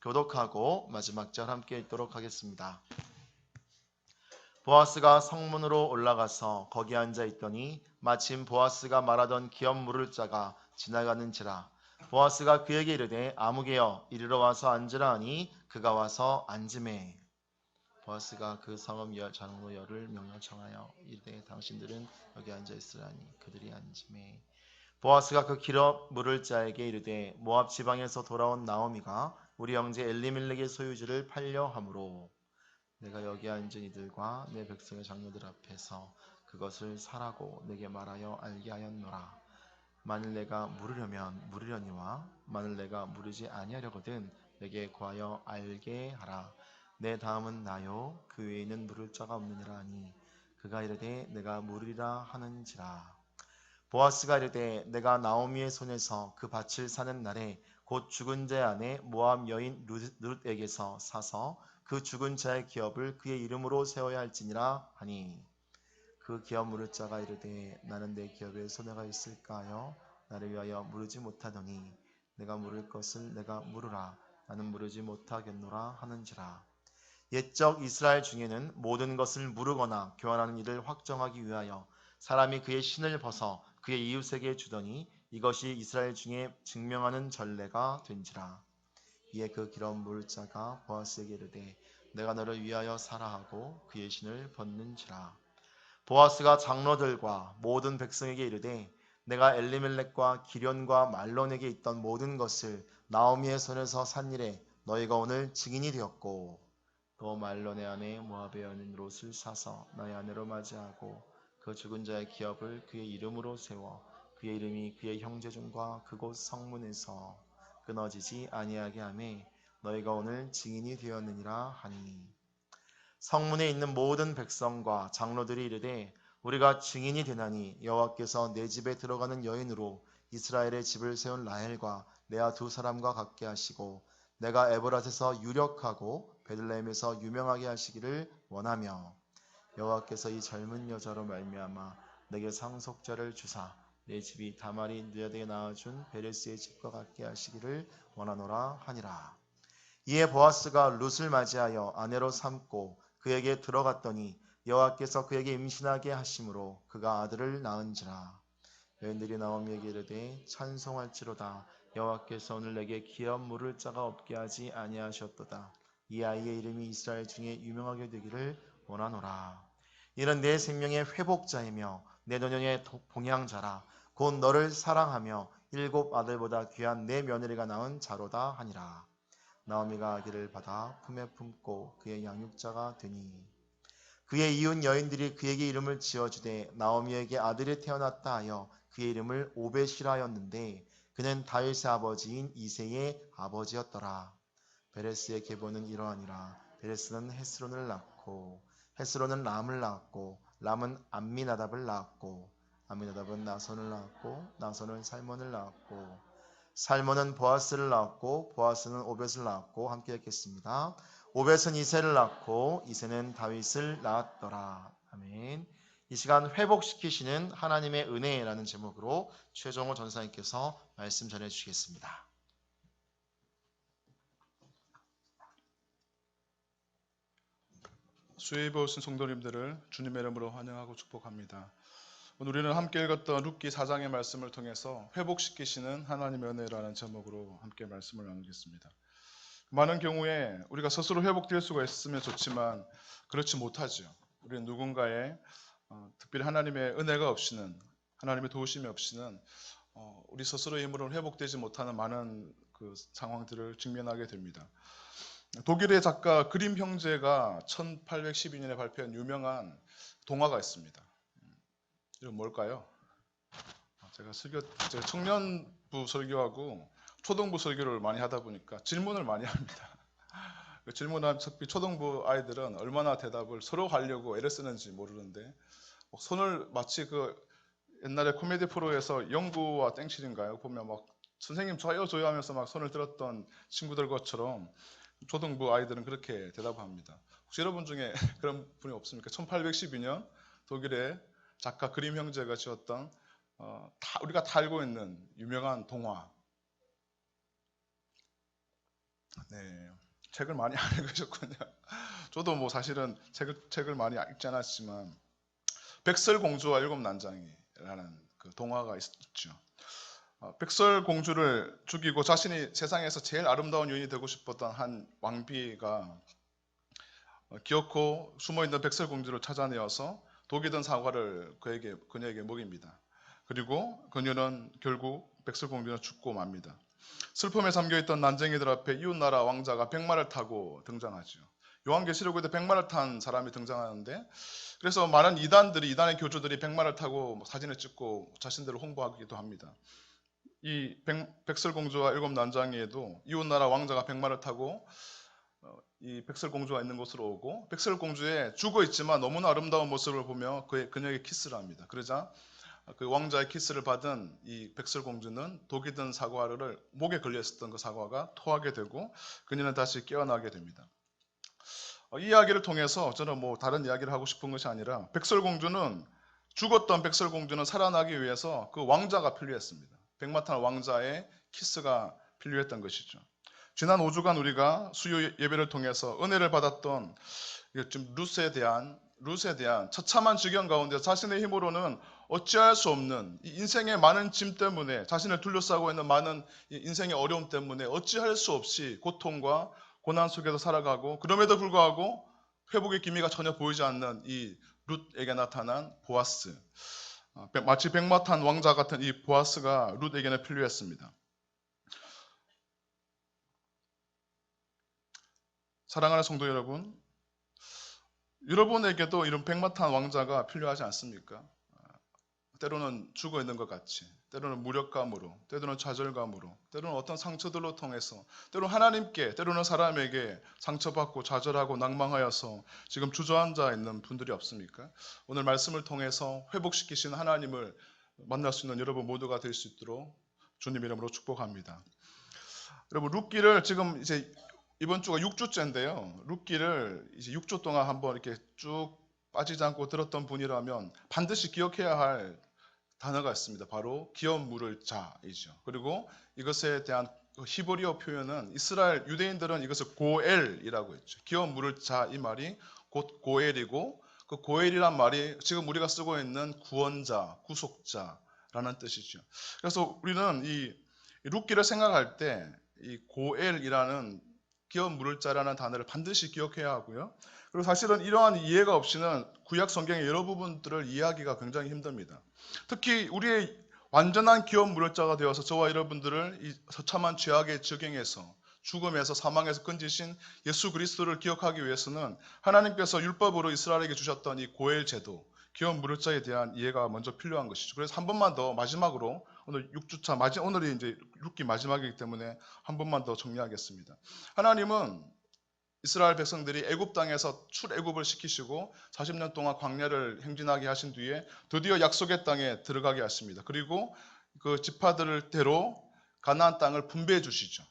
교독하고 마지막 절 함께 읽도록 하겠습니다. 보아스가 성문으로 올라가서 거기 앉아 있더니 마침 보아스가 말하던 기업 물을 자가 지나가는지라. 보아스가 그에게 이르되 아무개여 이리로 와서 앉으라 하니 그가 와서 앉으매. 보아스가 그 성읍 장로 열을 명령 청하여 이르되 당신들은 여기 앉아 있으라니 그들이 앉으매. 보아스가 그 기업 물을 자에게 이르되 모압 지방에서 돌아온 나오미가 우리 형제 엘리멜렉의 소유지를 팔려 함으로 내가 여기 앉은 이들과 내 백성의 장로들 앞에서 그것을 사라고 내게 말하여 알게 하였노라. 만일 내가 물으려면 물으려니와 만일 내가 물으지 아니하려거든 내게 구하여 알게 하라. 내 다음은 나요 그 외에는 물을 자가 없느니라 하니 그가 이르되 내가 물으리라 하는지라. 보아스가 이르되 내가 나오미의 손에서 그 밭을 사는 날에 곧 죽은 자 안에 모압 여인 룻에게서 사서 그 죽은 자의 기업을 그의 이름으로 세워야 할지니라 하니 그 기업 물을 자가 이르되 나는 내 기업에 손해가 있을까 하여 나를 위하여 물으지 못하더니 내가 물을 것을 내가 물으라. 나는 물으지 못하겠노라 하는지라. 옛적 이스라엘 중에는 모든 것을 물으거나 교환하는 일을 확정하기 위하여 사람이 그의 신을 벗어 그의 이웃에게 주더니 이것이 이스라엘 중에 증명하는 전례가 된지라. 이에 그 기업 물을 자가 보아스에게 이르되 내가 너를 위하여 사라 하고 그의 신을 벗는지라. 보아스가 장로들과 모든 백성에게 이르되 내가 엘리멜렉과 기련과 말론에게 있던 모든 것을 나오미의 손에서 산 일에 너희가 오늘 증인이 되었고 또 말론의 아내 모압의 여인 롯을 사서 나의 아내로 맞이하고 그 죽은 자의 기업을 그의 이름으로 세워 그의 이름이 그의 형제중과 그곳 성문에서 끊어지지 아니하게 하매 너희가 오늘 증인이 되었느니라 하니 성문에 있는 모든 백성과 장로들이 이르되 우리가 증인이 되나니 여호와께서 내 집에 들어가는 여인으로 이스라엘의 집을 세운 라헬과 레아 두 사람과 같게 하시고 내가 에브랏에서 유력하고 베들레헴에서 유명하게 하시기를 원하며 여호와께서 이 젊은 여자로 말미암아 내게 상속자를 주사 내 집이 다말이 느아에게 낳아준 베레스의 집과 같게 하시기를 원하노라 하니라. 이에 보아스가 룻을 맞이하여 아내로 삼고 그에게 들어갔더니 여호와께서 그에게 임신하게 하심으로 그가 아들을 낳은지라. 여인들이 나오미에게 이르되 찬송할지로다. 여호와께서 오늘 내게 기업 물을 자가 없게 하지 아니하셨도다. 이 아이의 이름이 이스라엘 중에 유명하게 되기를 원하노라. 이는 내 생명의 회복자이며 내 노년의 봉양자라. 곧 너를 사랑하며 일곱 아들보다 귀한 내 며느리가 낳은 자로다 하니라. 나오미가 아기를 받아 품에 품고 그의 양육자가 되니 그의 이웃 여인들이 그에게 이름을 지어주되 나오미에게 아들이 태어났다 하여 그의 이름을 오벳이라 하였는데 그는 다윗의 아버지인 이새의 아버지였더라. 베레스의 계보는 이러하니라. 베레스는 헤스론을 낳고 헤스론은 람을 낳았고 람은 암미나답을 낳았고 암미나답은 나손을 낳았고 나손은 살몬을 낳았고 살몬은 보아스를 낳았고 보아스는 오벳을 낳았고 함께 읽겠습니다. 오벳은 이새를 낳고 이새는 다윗을 낳았더라. 아멘. 이 시간 회복시키시는 하나님의 은혜라는 제목으로 최정호 전사님께서 말씀 전해주시겠습니다. 수요일에 오신 성도님들을 주님의 이름으로 환영하고 축복합니다. 오늘 우리는 함께 읽었던 룻기 4장의 말씀을 통해서 회복시키시는 하나님의 은혜라는 제목으로 함께 말씀을 나누겠습니다. 많은 경우에 우리가 스스로 회복될 수가 있으면 좋지만 그렇지 못하죠. 우리는 누군가의 특별히 하나님의 은혜가 없이는 하나님의 도우심이 없이는 우리 스스로의 힘으로 회복되지 못하는 많은 그 상황들을 직면하게 됩니다. 독일의 작가 그림 형제가 1812년에 발표한 유명한 동화가 있습니다. 이건 뭘까요? 제가 청년부 설교하고 초등부 설교를 많이 하다 보니까 질문을 많이 합니다. 그 질문한 초등부 아이들은 얼마나 대답을 서로 하려고 애를 쓰는지 모르는데 손을 마치 그 옛날에 코미디 프로에서 영구와 땡칠인가요? 보면 막 선생님 저요 하면서 막 손을 들었던 친구들 것처럼 초등부 아이들은 그렇게 대답합니다. 혹시 여러분 중에 그런 분이 없습니까? 1812년 독일의 작가 그림 형제가 지었던 우리가 다 알고 있는 유명한 동화. 네, 책을 많이 안 읽으셨군요. 저도 뭐 사실은 책을 많이 읽지 않았지만 백설공주와 일곱 난장이라는 그 동화가 있죠. 백설공주를 죽이고 자신이 세상에서 제일 아름다운 여인이 되고 싶었던 한 왕비가 기어코 숨어있는 백설공주를 찾아내어서 독이 든 사과를 그녀에게 먹입니다. 그리고 그녀는 결국 백설공주는 죽고 맙니다. 슬픔에 잠겨있던 난쟁이들 앞에 이웃나라 왕자가 백마를 타고 등장하죠. 요한계시록에도 백마를 탄 사람이 등장하는데, 그래서 많은 이단의 교주들이 백마를 타고 사진을 찍고 자신들을 홍보하기도 합니다. 이 백설공주와 일곱 난장이에도 이웃나라 왕자가 백마를 타고 이 백설공주가 있는 곳으로 오고, 백설공주의 죽어있지만 너무나 아름다운 모습을 보며 그녀에게 키스를 합니다. 그러자 그 왕자의 키스를 받은 이 백설공주는 독이 든 사과를 목에 걸려 있었던 그 사과가 토하게 되고 그녀는 다시 깨어나게 됩니다. 이 이야기를 통해서 저는 뭐 다른 이야기를 하고 싶은 것이 아니라 죽었던 백설공주는 살아나기 위해서 그 왕자가 필요했습니다. 백마탄 왕자의 키스가 필요했던 것이죠. 지난 5주간 우리가 수요 예배를 통해서 은혜를 받았던 지금 룻에 대한 처참한 지경 가운데 자신의 힘으로는 어찌할 수 없는 이 인생의 많은 짐 때문에, 자신을 둘러싸고 있는 많은 인생의 어려움 때문에 어찌할 수 없이 고통과 고난 속에서 살아가고, 그럼에도 불구하고 회복의 기미가 전혀 보이지 않는 이 룻에게 나타난 보아스, 마치 백마탄 왕자 같은 이 보아스가 룻에게는 필요했습니다. 사랑하는 성도 여러분, 여러분에게도 이런 백마탄 왕자가 필요하지 않습니까? 때로는 죽어 있는 것 같이, 때로는 무력감으로, 때로는 좌절감으로, 때로는 어떤 상처들로 통해서, 때로는 하나님께, 때로는 사람에게 상처받고 좌절하고 낭망하여서 지금 주저앉아 있는 분들이 없습니까? 오늘 말씀을 통해서 회복시키신 하나님을 만날 수 있는 여러분 모두가 될 수 있도록 주님 이름으로 축복합니다. 여러분, 룻기를 지금 이제 이번 주가 6주째인데요. 룻기를 이제 6주 동안 한번 이렇게 쭉 빠지지 않고 들었던 분이라면 반드시 기억해야 할 단어가 있습니다. 바로 기업 물을 자이죠. 그리고 이것에 대한 히브리어 표현은 이스라엘 유대인들은 이것을 고엘이라고 했죠. 기업 물을 자, 이 말이 곧 고엘이고, 그 고엘이란 말이 지금 우리가 쓰고 있는 구원자, 구속자라는 뜻이죠. 그래서 우리는 이 룻기를 생각할 때 이 고엘이라는 기업 물을 자라는 단어를 반드시 기억해야 하고요. 그리고 사실은 이러한 이해가 없이는 구약 성경의 여러 부분들을 이해하기가 굉장히 힘듭니다. 특히 우리의 완전한 기업 무력자가 되어서 저와 여러분들을 이 처참한 죄악의 적용에서, 죽음에서, 사망에서 건지신 예수 그리스도를 기억하기 위해서는 하나님께서 율법으로 이스라엘에게 주셨던 이 고엘 제도, 기업 무력자에 대한 이해가 먼저 필요한 것이죠. 그래서 한 번만 더 마지막으로, 오늘 6주차 오늘이 이제 룻기 마지막이기 때문에 한 번만 더 정리하겠습니다. 하나님은 이스라엘 백성들이 애굽 땅에서 출애굽을 시키시고 40년 동안 광야를 행진하게 하신 뒤에 드디어 약속의 땅에 들어가게 하십니다. 그리고 그 지파들대로 가나안 땅을 분배해 주시죠.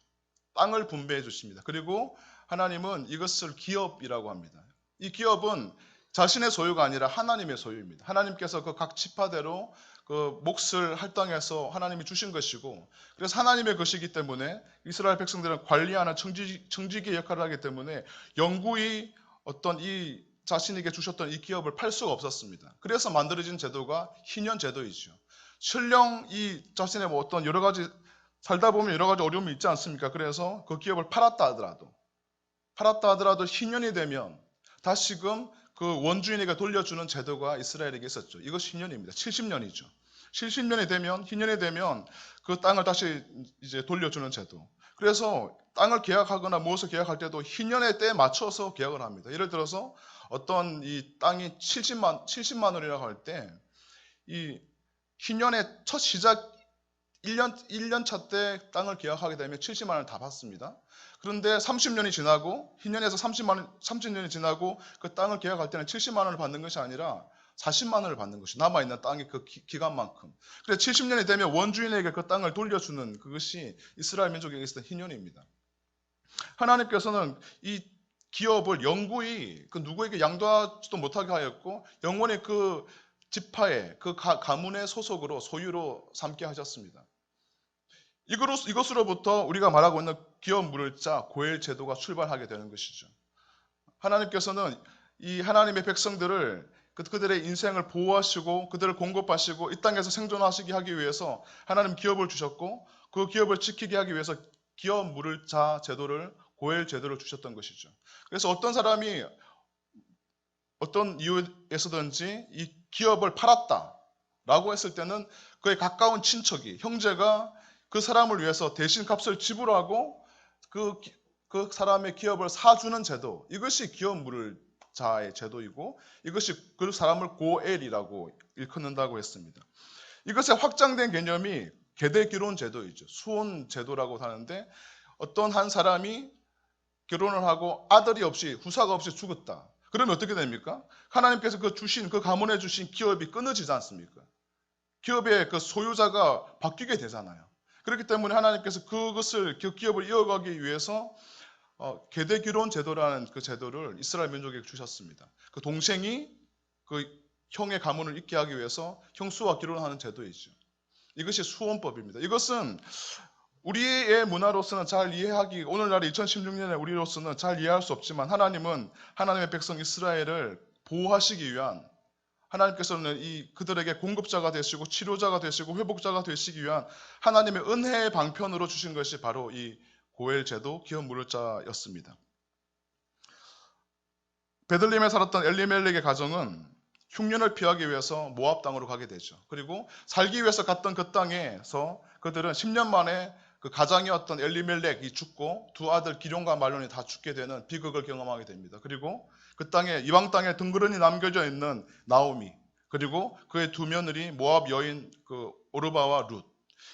땅을 분배해 주십니다. 그리고 하나님은 이것을 기업이라고 합니다. 이 기업은 자신의 소유가 아니라 하나님의 소유입니다. 하나님께서 그 각 지파대로 그 몫을 할당해서 하나님이 주신 것이고, 그래서 하나님의 것이기 때문에 이스라엘 백성들은 관리하는 청지기의 역할을 하기 때문에 영구히 어떤 이 자신에게 주셨던 이 기업을 팔 수가 없었습니다. 그래서 만들어진 제도가 희년 제도이죠. 설령 이 자신의 뭐 어떤 여러 가지 살다 보면 여러 가지 어려움이 있지 않습니까? 그래서 그 기업을 팔았다 하더라도 희년이 되면 다시금 그 원주인에게 돌려주는 제도가 이스라엘에게 있었죠. 이것이 희년입니다. 70년이죠. 70년이 되면, 희년이 되면 그 땅을 다시 이제 돌려주는 제도. 그래서 땅을 계약하거나 무엇을 계약할 때도 희년의 때에 맞춰서 계약을 합니다. 예를 들어서 어떤 이 땅이 70만 원이라고 할 때 이 희년의 첫 시작 1년 차 때 땅을 계약하게 되면 70만 원을 다 받습니다. 그런데 30년이 지나고, 희년에서 30년이 지나고 그 땅을 계약할 때는 70만 원을 받는 것이 아니라 40만 원을 받는 것이, 남아있는 땅의 그 기간만큼. 그래서 70년이 되면 원주인에게 그 땅을 돌려주는 그것이 이스라엘 민족에게 있었던 희년입니다. 하나님께서는 이 기업을 영구히 그 누구에게 양도하지도 못하게 하였고, 영원히 그 지파의 그 가문의 소속으로, 소유로 삼게 하셨습니다. 이것으로부터 우리가 말하고 있는 기업 물을 자 고엘 제도가 출발하게 되는 것이죠. 하나님께서는 이 하나님의 백성들을 그들의 인생을 보호하시고 그들을 공급하시고 이 땅에서 생존하시게 하기 위해서 하나님 기업을 주셨고 그 기업을 지키게 하기 위해서 기업 물을 자 제도를 고엘 제도를 주셨던 것이죠. 그래서 어떤 사람이 어떤 이유에서든지 이 기업을 팔았다라고 했을 때는 그의 가까운 친척이 형제가 그 사람을 위해서 대신 값을 지불하고 그 사람의 기업을 사주는 제도, 이것이 기업 물을 자의 제도이고 이것이 그 사람을 고엘이라고 일컫는다고 했습니다. 이것의 확장된 개념이 계대기론 제도이죠. 수혼 제도라고 하는데 어떤 한 사람이 결혼을 하고 아들이 없이 후사가 없이 죽었다. 그러면 어떻게 됩니까? 하나님께서 그 가문에 주신 기업이 끊어지지 않습니까? 기업의 그 소유자가 바뀌게 되잖아요. 그렇기 때문에 하나님께서 그 기업을 이어가기 위해서 계대기론 제도라는 그 제도를 이스라엘 민족에게 주셨습니다. 그 동생이 그 형의 가문을 잇게 하기 위해서 형수와 결혼하는 제도이죠. 이것이 수혼법입니다. 이것은 우리의 문화로서는 잘 이해하기, 오늘날 2016년에 우리로서는 잘 이해할 수 없지만 하나님은 하나님의 백성 이스라엘을 보호하시기 위한, 하나님께서는 그들에게 공급자가 되시고 치료자가 되시고 회복자가 되시기 위한 하나님의 은혜의 방편으로 주신 것이 바로 이 고엘 제도 기업 물을 자였습니다. 베들레헴에 살았던 엘리멜렉의 가정은 흉년을 피하기 위해서 모압 땅으로 가게 되죠. 그리고 살기 위해서 갔던 그 땅에서 그들은 10년 만에 그 가장이었던 엘리멜렉이 죽고 두 아들 기럯과 말론이 다 죽게 되는 비극을 경험하게 됩니다. 그리고 그 땅에 이방 땅에 덩그러니 남겨져 있는 나오미, 그리고 그의 두 며느리 모압 여인 그 오르바와 룻.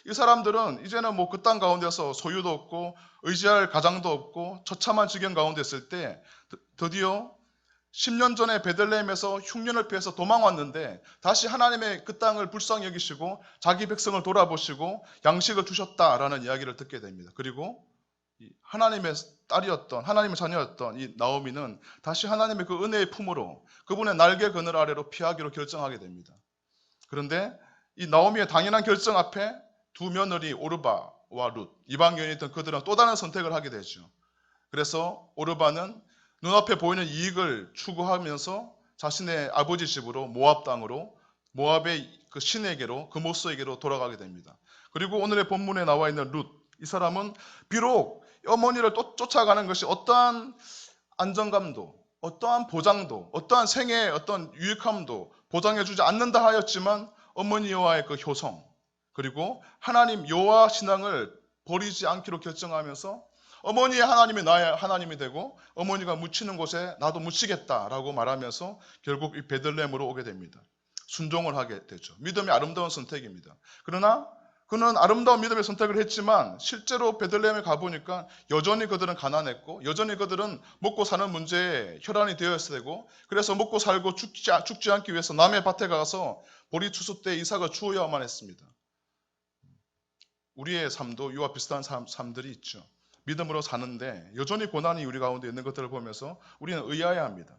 이 사람들은 이제는 뭐 그 땅 가운데서 소유도 없고 의지할 가장도 없고 처참한 지경 가운데 있을 때 드디어 10년 전에 베들레헴에서 흉년을 피해서 도망왔는데 다시 하나님의 그 땅을 불쌍히 여기시고 자기 백성을 돌아보시고 양식을 주셨다라는 이야기를 듣게 됩니다. 그리고 하나님의 딸이었던, 하나님의 자녀였던 이 나오미는 다시 하나님의 그 은혜의 품으로 그분의 날개 그늘 아래로 피하기로 결정하게 됩니다. 그런데 이 나오미의 당연한 결정 앞에 두 며느리 오르바와 룻, 이방 여인이던 그들은 또 다른 선택을 하게 되죠. 그래서 오르바는 눈앞에 보이는 이익을 추구하면서 자신의 아버지 집으로 모압 땅으로, 모압의 그 신에게로, 그 모스에게로 돌아가게 됩니다. 그리고 오늘의 본문에 나와 있는 룻, 이 사람은 비록 어머니를 쫓아가는 것이 어떠한 안정감도, 어떠한 보장도, 어떠한 생애의 어떤 유익함도 보장해주지 않는다 하였지만 어머니와의 그 효성, 그리고 하나님 여호와 신앙을 버리지 않기로 결정하면서 어머니의 하나님이 나의 하나님이 되고 어머니가 묻히는 곳에 나도 묻히겠다라고 말하면서 결국 이 베들레헴으로 오게 됩니다. 순종을 하게 되죠. 믿음이 아름다운 선택입니다. 그러나 그는 아름다운 믿음의 선택을 했지만 실제로 베들레헴에 가보니까 여전히 그들은 가난했고 여전히 그들은 먹고 사는 문제에 혈안이 되었어야 되고 그래서 먹고 살고 죽지 않기 위해서 남의 밭에 가서 보리 추수 때 이삭을 주어야만 했습니다. 우리의 삶도 이와 비슷한 삶들이 있죠. 믿음으로 사는데 여전히 고난이 우리 가운데 있는 것들을 보면서 우리는 의아해 합니다.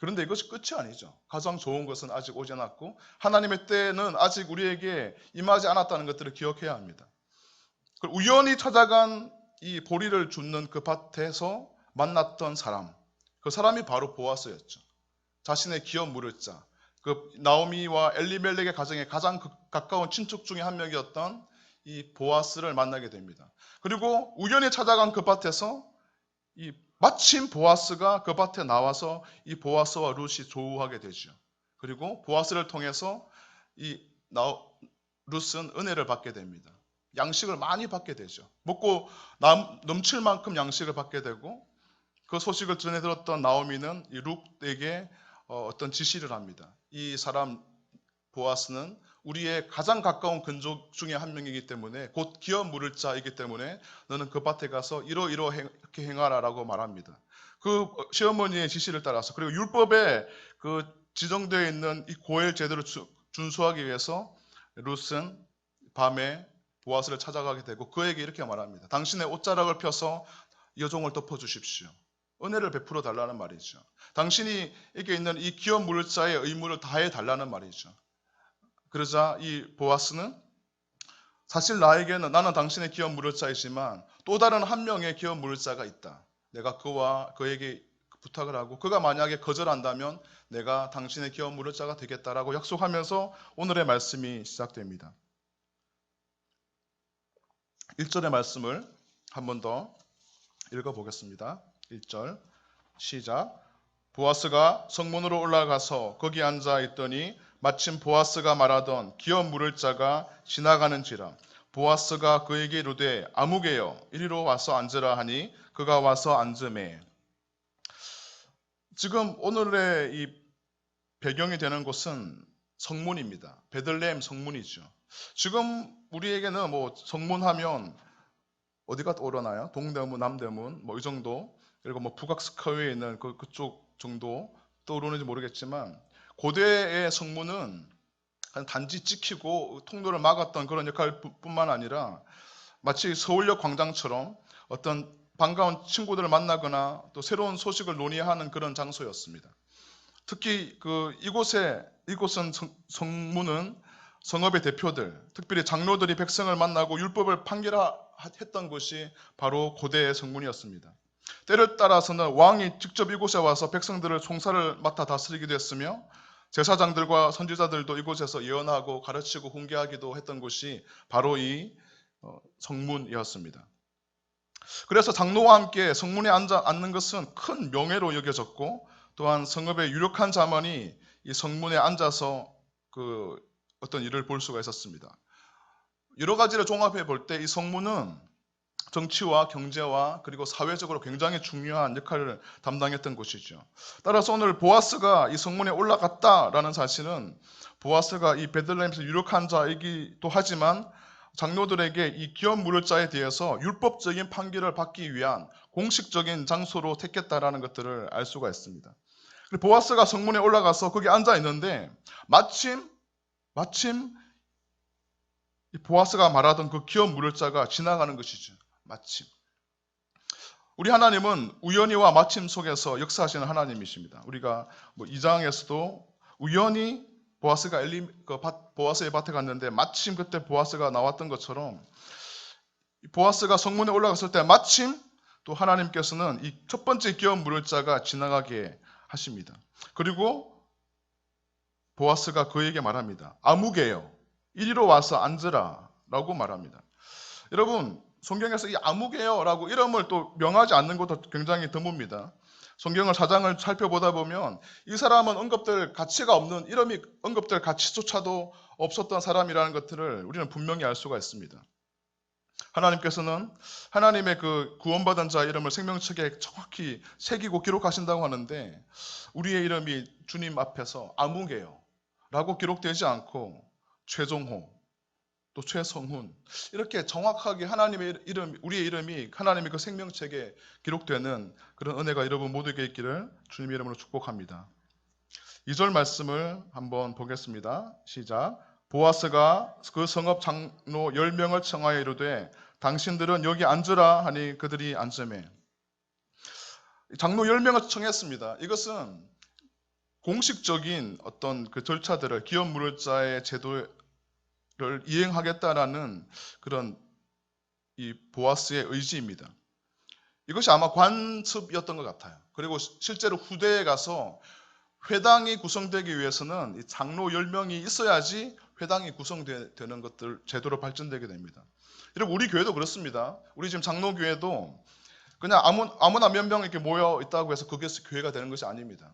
그런데 이것이 끝이 아니죠. 가장 좋은 것은 아직 오지 않았고 하나님의 때는 아직 우리에게 임하지 않았다는 것들을 기억해야 합니다. 우연히 찾아간 이 보리를 줍는 그 밭에서 만났던 사람, 그 사람이 바로 보아스였죠. 자신의 기업 물을 자, 그 나오미와 엘리멜렉의 가정에 가장 가까운 친척 중에 한 명이었던 이 보아스를 만나게 됩니다. 그리고 우연히 찾아간 그 밭에서 마침 보아스가 그 밭에 나와서 이 보아스와 룻이 조우하게 되죠. 그리고 보아스를 통해서 룻은 은혜를 받게 됩니다. 양식을 많이 받게 되죠. 먹고 넘칠 만큼 양식을 받게 되고 그 소식을 전해 들었던 나오미는 이 룻에게 어떤 지시를 합니다. 이 사람 보아스는 우리의 가장 가까운 근족 중에 한 명이기 때문에 곧 기업 물을 자이기 때문에 너는 그 밭에 가서 이렇게 행하라라고 말합니다. 그 시어머니의 지시를 따라서 그리고 율법에 그 지정되어 있는 이 고엘 제도를 준수하기 위해서 룻은 밤에 보아스를 찾아가게 되고 그에게 이렇게 말합니다. 당신의 옷자락을 펴서 여종을 덮어주십시오. 은혜를 베풀어 달라는 말이죠. 당신이 이게 있는 이 기업 물을 자의 의무를 다해 달라는 말이죠. 그러자 이 보아스는 사실 나에게는 나는 당신의 기업 물을 자이지만 또 다른 한 명의 기업 물을 자가 있다. 내가 그에게 부탁을 하고 그가 만약에 거절한다면 내가 당신의 기업 물을 자가 되겠다라고 약속하면서 오늘의 말씀이 시작됩니다. 1절의 말씀을 한 번 더 읽어보겠습니다. 1절 시작. 보아스가 성문으로 올라가서 거기 앉아 있더니 마침 보아스가 말하던 기업 물을 자가 지나가는지라. 보아스가 그에게 이르되 아무개여 이리로 와서 앉으라 하니 그가 와서 앉으매. 지금 오늘의 이 배경이 되는 곳은 성문입니다. 베들레헴 성문이죠. 지금 우리에게는 뭐 성문하면 어디가 떠오르나요? 동대문, 남대문 뭐 이 정도, 그리고 뭐 북악스커에 있는 그쪽 정도 떠오르는지 모르겠지만 고대의 성문은 그냥 단지 지키고 통로를 막았던 그런 역할뿐만 아니라 마치 서울역 광장처럼 어떤 반가운 친구들을 만나거나 또 새로운 소식을 논의하는 그런 장소였습니다. 특히 이곳은 성문은 성읍의 대표들, 특별히 장로들이 백성을 만나고 율법을 판결했던 곳이 바로 고대의 성문이었습니다. 때를 따라서는 왕이 직접 이곳에 와서 백성들을 총사를 맡아 다스리기도 했으며 제사장들과 선지자들도 이곳에서 예언하고 가르치고 훈계하기도 했던 곳이 바로 이 성문이었습니다. 그래서 장로와 함께 성문에 앉는 것은 큰 명예로 여겨졌고 또한 성읍의 유력한 자만이 이 성문에 앉아서 어떤 일을 볼 수가 있었습니다. 여러 가지를 종합해 볼 때 이 성문은 정치와 경제와 그리고 사회적으로 굉장히 중요한 역할을 담당했던 곳이죠. 따라서 오늘 보아스가 이 성문에 올라갔다라는 사실은 보아스가 이 베들레헴에서 유력한 자이기도 하지만 장로들에게 이 기업 물을 자에 대해서 율법적인 판결을 받기 위한 공식적인 장소로 택했다라는 것들을 알 수가 있습니다. 보아스가 성문에 올라가서 거기 앉아 있는데 마침 이 보아스가 말하던 그 기업 물을 자가 지나가는 것이죠. 마침. 우리 하나님은 우연히와 마침 속에서 역사하시는 하나님이십니다. 우리가 뭐 2장에서도 우연히 보아스가 보아스의 밭에 갔는데 마침 그때 보아스가 나왔던 것처럼 보아스가 성문에 올라갔을 때 마침 또 하나님께서는 이 첫 번째 기업 물을 자가 지나가게 하십니다. 그리고 보아스가 그에게 말합니다. 아무개여 이리로 와서 앉으라 라고 말합니다. 여러분 성경에서 이 아무개여라고 이름을 또 명하지 않는 것도 굉장히 드뭅니다. 성경을 4장을 살펴보다 보면 이 사람은 언급될 가치가 없는 이름이 언급될 가치조차도 없었던 사람이라는 것들을 우리는 분명히 알 수가 있습니다. 하나님께서는 하나님의 그 구원받은 자 이름을 생명책에 정확히 새기고 기록하신다고 하는데 우리의 이름이 주님 앞에서 아무개여 라고 기록되지 않고 최종호 또 최성훈 이렇게 정확하게 하나님의 이름, 우리의 이름이 하나님의 그 생명책에 기록되는 그런 은혜가 여러분 모두에게 있기를 주님의 이름으로 축복합니다. 2절 말씀을 한번 보겠습니다. 시작. 보아스가 그 성읍 장로 10명을 청하여 이르되 당신들은 여기 앉으라 하니 그들이 앉으매. 장로 10명을 청했습니다. 이것은 공식적인 어떤 그 절차들을 기업 물을 자의 제도를 이행하겠다라는 그런 이 보아스의 의지입니다. 이것이 아마 관습이었던 것 같아요. 그리고 실제로 후대에 가서 회당이 구성되기 위해서는 이 장로 10명이 있어야지 회당이 구성되는 것들 제도로 발전되게 됩니다. 여러분 우리 교회도 그렇습니다. 우리 지금 장로교회도 그냥 아무나 몇 명 이렇게 모여 있다고 해서 그것이 교회가 되는 것이 아닙니다.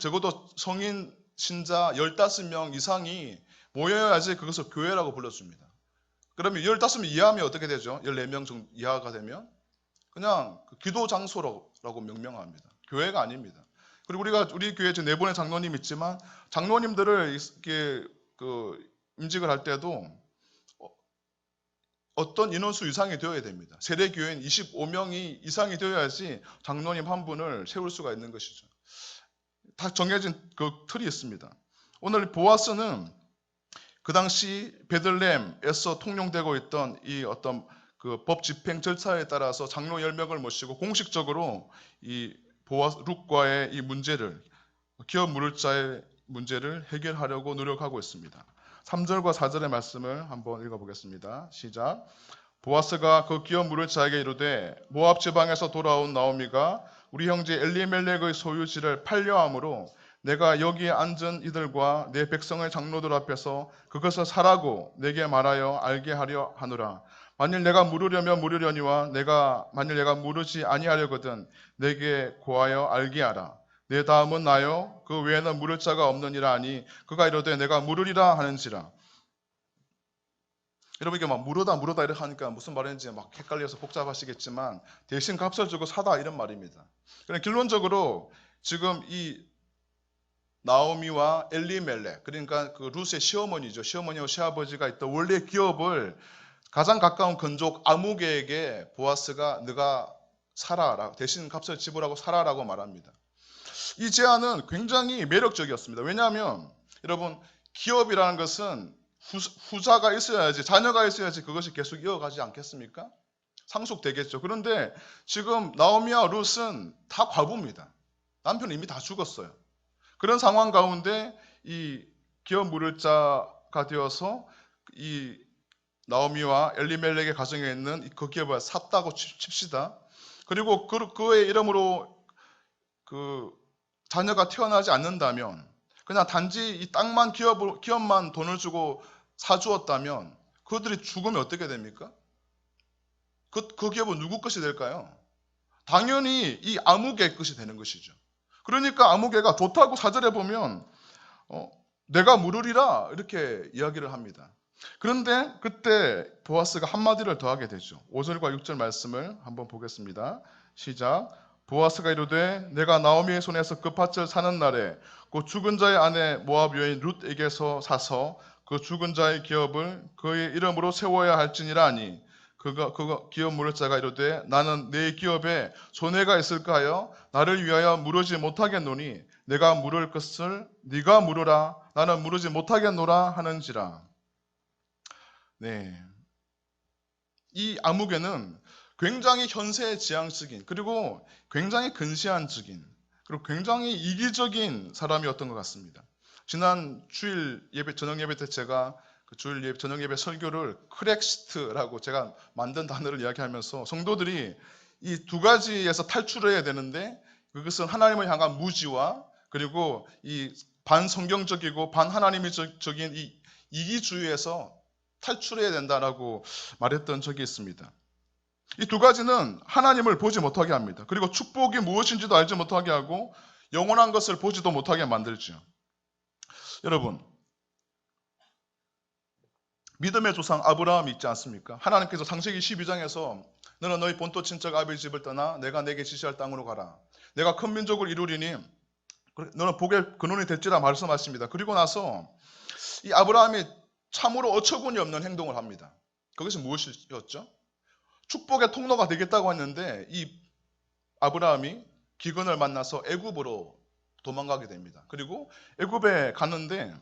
적어도 성인 신자 15명 이상이 모여야지 그것을 교회라고 불러줍니다. 그러면 15명 이하면 어떻게 되죠? 14명 정도 이하가 되면 그냥 기도 장소라고 명명합니다. 교회가 아닙니다. 그리고 우리 교회 지금 4분의 장로님 있지만 장로님들을 이렇게 임직을 할 때도 어떤 인원수 이상이 되어야 됩니다. 세례교회는 25명이 이상이 되어야지 장로님 한 분을 세울 수가 있는 것이죠. 다 정해진 그 틀이 있습니다. 오늘 보아스는 그 당시 베들레헴에서 통용되고 있던 이 어떤 그 법 집행 절차에 따라서 장로 10명을 모시고 공식적으로 이 룻과의 이 문제를 기업 물을 자의 문제를 해결하려고 노력하고 있습니다. 3절과 4절의 말씀을 한번 읽어보겠습니다. 시작. 보아스가 그 기업 물을 자에게 이르되 모압 지방에서 돌아온 나오미가 우리 형제 엘리멜렉의 소유지를 팔려함으로 내가 여기에 앉은 이들과 내 백성의 장로들 앞에서 그것을 사라고 내게 말하여 알게 하려 하노라. 만일 내가 물으려면 물으려니와 만일 내가 물으지 아니하려거든 내게 고하여 알게 하라. 내 다음은 나요 그 외에는 물을 자가 없느니라 하니 그가 이르되 내가 물으리라 하는지라. 여러분 이게 막 물으다 이렇게 하니까 무슨 말인지 막 헷갈려서 복잡하시겠지만 대신 값을 주고 사다 이런 말입니다. 그러니까 결론적으로 지금 이 나오미와 엘리멜렉, 그러니까 그 룻의 시어머니죠. 시어머니와 시아버지가 있던 원래 기업을 가장 가까운 건족 아무개에게 보아스가 네가 사라, 대신 값을 지불하고 사라라고 말합니다. 이 제안은 굉장히 매력적이었습니다. 왜냐하면 여러분 기업이라는 것은 후자가 있어야지, 자녀가 있어야지 그것이 계속 이어가지 않겠습니까? 상속되겠죠. 그런데 지금 나오미와 룻은 다 과부입니다. 남편은 이미 다 죽었어요. 그런 상황 가운데 이 기업 물을 자가 되어서 이 나오미와 엘리멜렉의 가정에 있는 그 기업을 샀다고 칩시다. 그리고 그의 이름으로 그 자녀가 태어나지 않는다면 그냥 단지 이 땅만 기업만 돈을 주고 사주었다면 그들이 죽으면 어떻게 됩니까? 그 기업은 누구 것이 될까요? 당연히 이 아무개 것이 되는 것이죠. 그러니까 아무개가 좋다고 4절에 보면 내가 물으리라 이렇게 이야기를 합니다. 그런데 그때 보아스가 한마디를 더하게 되죠. 5절과 6절 말씀을 한번 보겠습니다. 시작. 보아스가 이르되 내가 나오미의 손에서 그 밭을 사는 날에 그 죽은 자의 아내 모압 여인 룻에게서 사서 그 죽은 자의 기업을 그의 이름으로 세워야 할지니라 하니 그 기업 물을 자가 이르되 나는 내 기업에 손해가 있을까 하여 나를 위하여 물으지 못하겠노니 내가 물을 것을 네가 물으라 나는 물으지 못하겠노라 하는지라. 네, 이 아무개는 굉장히 현세지향적인 그리고 굉장히 근시안적인 그리고 굉장히 이기적인 사람이었던 것 같습니다. 지난 주일 예배 저녁 예배 때 제가 그 주일 예배 저녁 예배 설교를 크렉시트라고 제가 만든 단어를 이야기하면서 성도들이 이 두 가지에서 탈출해야 되는데 그것은 하나님을 향한 무지와 그리고 이 반성경적이고 반하나님적인 이 이기주의에서 탈출해야 된다라고 말했던 적이 있습니다. 이 두 가지는 하나님을 보지 못하게 합니다. 그리고 축복이 무엇인지도 알지 못하게 하고 영원한 것을 보지도 못하게 만들죠. 여러분, 믿음의 조상 아브라함이 있지 않습니까? 하나님께서 창세기 12장에서 너는 너희 본토 친척 아비의 집을 떠나 내가 내게 지시할 땅으로 가라. 내가 큰 민족을 이루리니 너는 복의 근원이 될지라 말씀하십니다. 그리고 나서 이 아브라함이 참으로 어처구니 없는 행동을 합니다. 그것이 무엇이었죠? 축복의 통로가 되겠다고 했는데 이 아브라함이 기근을 만나서 애굽으로 도망가게 됩니다. 그리고 애굽에 갔는데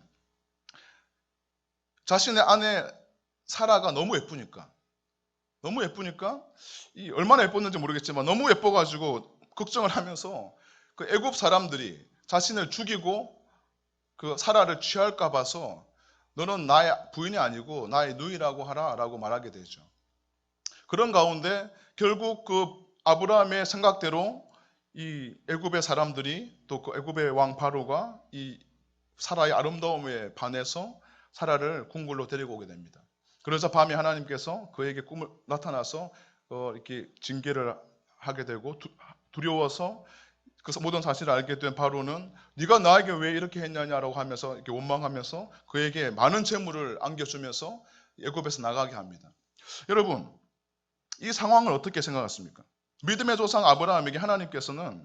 자신의 아내 사라가 너무 예쁘니까 얼마나 예뻤는지 모르겠지만 너무 예뻐가지고 걱정을 하면서 그 애굽 사람들이 자신을 죽이고 그 사라를 취할까 봐서 너는 나의 부인이 아니고 나의 누이라고 하라라고 말하게 되죠. 그런 가운데 결국 그 아브라함의 생각대로 이 애굽의 사람들이 또 그 애굽의 왕 바로가 이 사라의 아름다움에 반해서 사라를 궁궐로 데리고 오게 됩니다. 그래서 밤에 하나님께서 그에게 꿈을 나타나서 이렇게 징계를 하게 되고 두려워서 그 모든 사실을 알게 된 바로는 네가 나에게 왜 이렇게 했냐라고 하면서 이렇게 원망하면서 그에게 많은 재물을 안겨주면서 애굽에서 나가게 합니다. 여러분, 이 상황을 어떻게 생각하십니까? 믿음의 조상 아브라함에게 하나님께서는